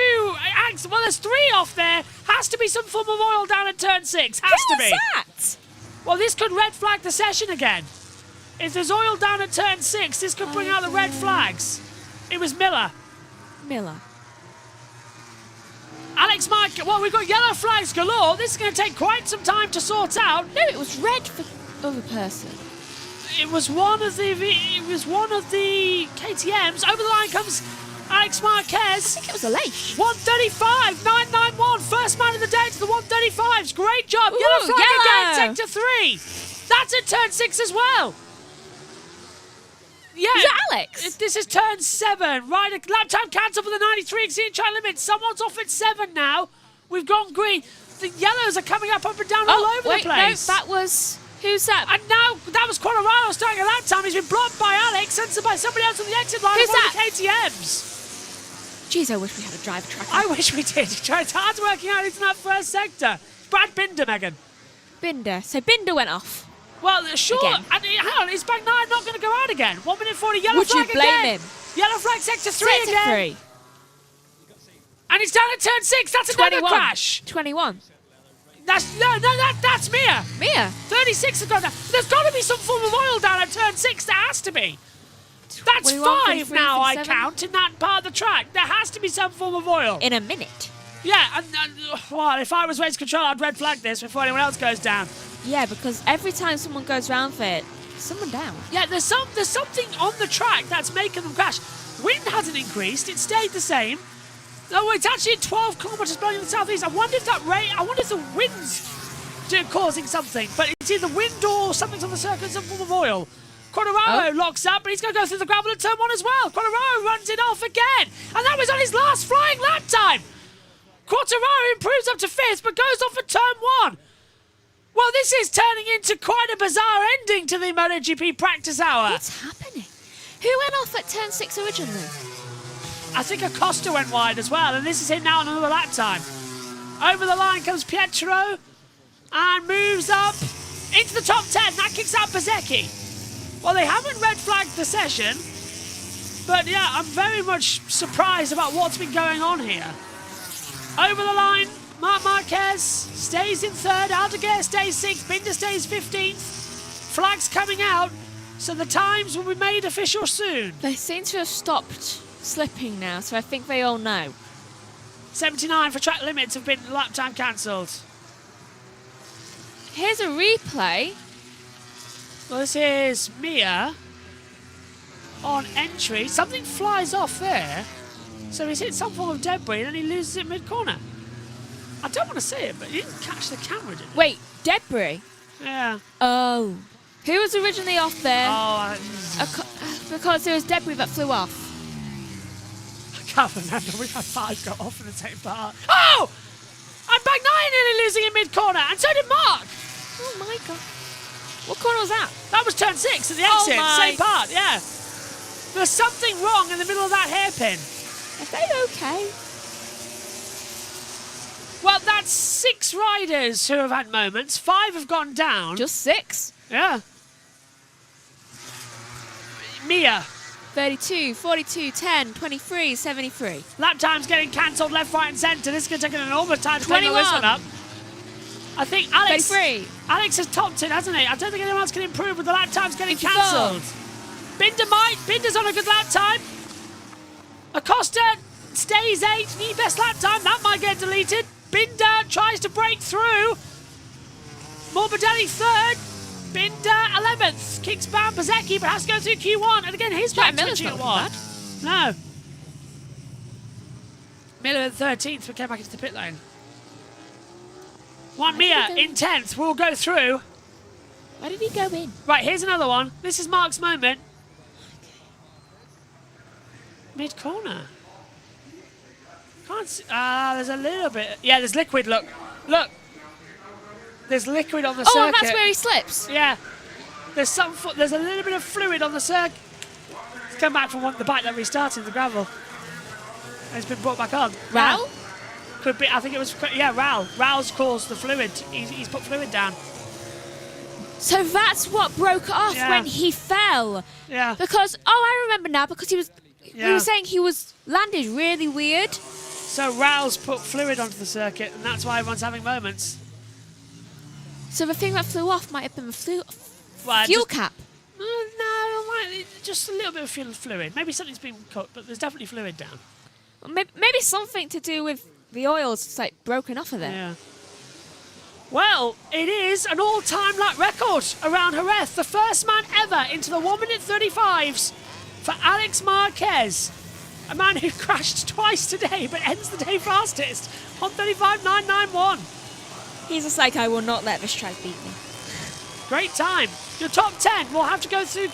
Well, there's 3 off there. Has to be some form of oil down at turn 6. Has to be. Who was that? Well, this could red flag the session again. If there's oil down at turn 6, this could bring out the red flags. It was Miller. Alex Mike, well, we've got yellow flags galore. This is going to take quite some time to sort out. No, it was red for the other person. It was one of the KTMs. Over the line comes Alex Marquez. I think it was a Leish. 135, 991. First man of the day to the 135s. Great job. Ooh, yellow flag yellow. again, sector 3. That's at turn 6 as well. Yeah. Is that Alex? This is turn 7. Right, lap time cancelled for the 93 exceeding track limit. Someone's off at 7 now. We've gone green. The yellows are coming up and down all over the place. No, that was... Who's that? And now, that was Quartararo starting a lap time. He's been blocked by Alex and by somebody else on the exit line. Who's that? The KTMs. Jeez, I wish we had a driver tracker. I wish we did. It's hard working out into that first sector. Brad Binder, Megan. Binder. So Binder went off. Well, sure. Again. And hang on, is Bagnaia not going to go out again? 1 minute 40, yellow Would flag you blame again. him? Yellow flag, sector 3 Sector again. 3. And he's down at turn 6. That's another 21. crash. 21. That's Mia. Mia. 36 has gone down. There's got to be some form of oil down at turn 6. There has to be. That's 21, 5 23, now, I 37. count, in that part of the track. There has to be some form of oil. In a minute. Yeah, well, if I was race control, I'd red flag this before anyone else goes down. Yeah, because every time someone goes round for it, someone down. Yeah, there's something on the track that's making them crash. Wind hasn't increased; it stayed the same. No, it's actually at 12 kilometres blowing in the southeast. I wonder if the wind's causing something, but it's either wind or something's on the circuit, some form of oil. Quartararo locks up, but he's going to go through the gravel at turn 1 as well. Quartararo runs it off again, and that was on his last flying lap time. Quartararo improves up to 5th, but goes off at turn 1. Well, this is turning into quite a bizarre ending to the MotoGP practice hour. What's happening? Who went off at turn 6 originally? I think Acosta went wide as well, and this is him now on another lap time. Over the line comes Pietro, and moves up into the top 10. That kicks out Bezzecchi. Well, they haven't red flagged the session, but yeah, I'm very much surprised about what's been going on here. Over the line, Marc Marquez stays in 3rd, Aldeguer stays 6th, Binder stays 15th. Flags coming out, so the times will be made official soon. They seem to have stopped slipping now, so I think they all know. 79 for track limits have been lap time cancelled. Here's a replay. Well, this is Mia on entry. Something flies off there. So he's hit some form of debris and then he loses it mid-corner. I don't want to say it, but he didn't catch the camera, did he? Wait, debris? Yeah. Oh. Who was originally off there? Oh, Because there was debris that flew off. I can't remember. We've had 5 go off in the same part. Oh! And Bagnaia nearly losing in mid-corner, and so did Mark. Oh my god. What corner was that? That was turn 6 at the exit, my. same part, yeah. There's something wrong in the middle of that hairpin. Are they okay? Well, that's 6 riders who have had moments. 5 have gone down. Just 6? Yeah. Mia. 32, 42, 10, 23, 73. Lap time's getting cancelled left, right and centre. This is going to take an enormous time to clean this one up. I think Alex 33. Alex has topped it, hasn't he? I don't think anyone else can improve with the lap times getting cancelled. Binder might. Binder's on a good lap time. Acosta stays 8. Need best lap time. That might get deleted. Binder tries to break through. Morbidelli 3rd. Binder 11th. Kicks down Bezzecchi, but has to go through Q1. And again, his back switching at 1. No. Miller at 13th, but came back into the pit lane. Juan Mir in 10th. We'll go through. Where did he go in? Right, here's another one. This is Mark's moment. Mid-corner. Can't see. There's a little bit. Yeah, there's liquid, look. Look. There's liquid on the circuit. Oh, and that's where he slips. Yeah. There's a little bit of fluid on the circuit. It's come back from the bike that restarted, the gravel. And it's been brought back on. Raul? Could be, I think it was, yeah, Raul. Raul's caused the fluid. He's put fluid down. So that's what broke off Yeah. when he fell. Yeah. Because, I remember now, because he was, we Yeah. were saying he was landed really weird. So Raul's put fluid onto the circuit, and that's why everyone's having moments. So the thing that flew off might have been the fuel Just- cap. No, just a little bit of fluid. Maybe something's been cut, but there's definitely fluid down. Maybe something to do with the oils, it's like broken off of there. Yeah. Well, it is an all-time lap record around Jerez. The first man ever into the 1 minute 35s for Alex Marquez. A man who crashed twice today, but ends the day fastest on 35.991. He's just like, I will not let this track beat me. Great time. Your top 10 will have to go through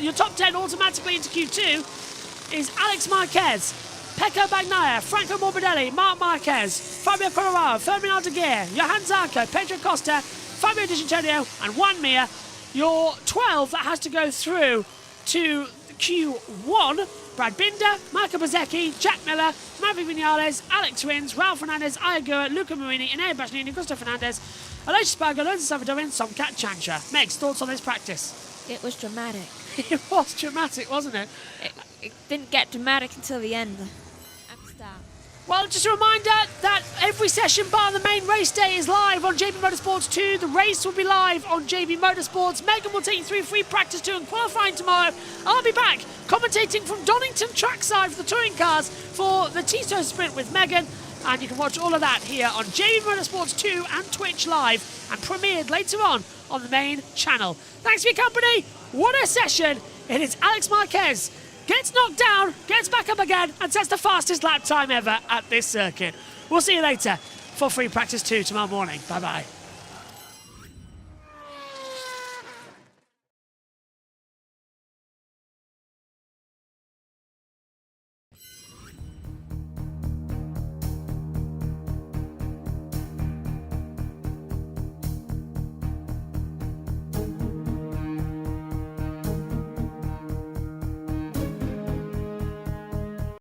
your top 10 automatically into Q2 is Alex Marquez, Pecco Bagnaia, Franco Morbidelli, Marc Marquez, Fabio Quartararo, Ferdinand de Geer, Johan Zarco, Pedro Costa, Fabio Di Gianantonio, and Juan Mir. Your 12 that has to go through to Q1, Brad Binder, Marco Bezzecchi, Jack Miller, Maverick Vinales, Alex Rins, Ralph Fernandez, Ayagura, Luca Marini, Inea Bashnini, Gustav Fernandez, Aloysius Spargo, Lorenzo Salvadorian, Somcat Chancha. Megs, thoughts on this practice? It was dramatic. It was dramatic, wasn't it? It didn't get dramatic until the end. At the start. Well, just a reminder that every session bar the main race day is live on JB Motorsports 2. The race will be live on JB Motorsports. Megan will take you through free practice 2 and qualifying tomorrow. I'll be back commentating from Donington trackside for the touring cars for the Tito Sprint with Megan. And you can watch all of that here on JB Motorsports 2 and Twitch live and premiered later on the main channel. Thanks for your company. What a session. It is Alex Marquez. Gets knocked down, gets back up again, and sets the fastest lap time ever at this circuit. We'll see you later for free practice 2 tomorrow morning. Bye-bye.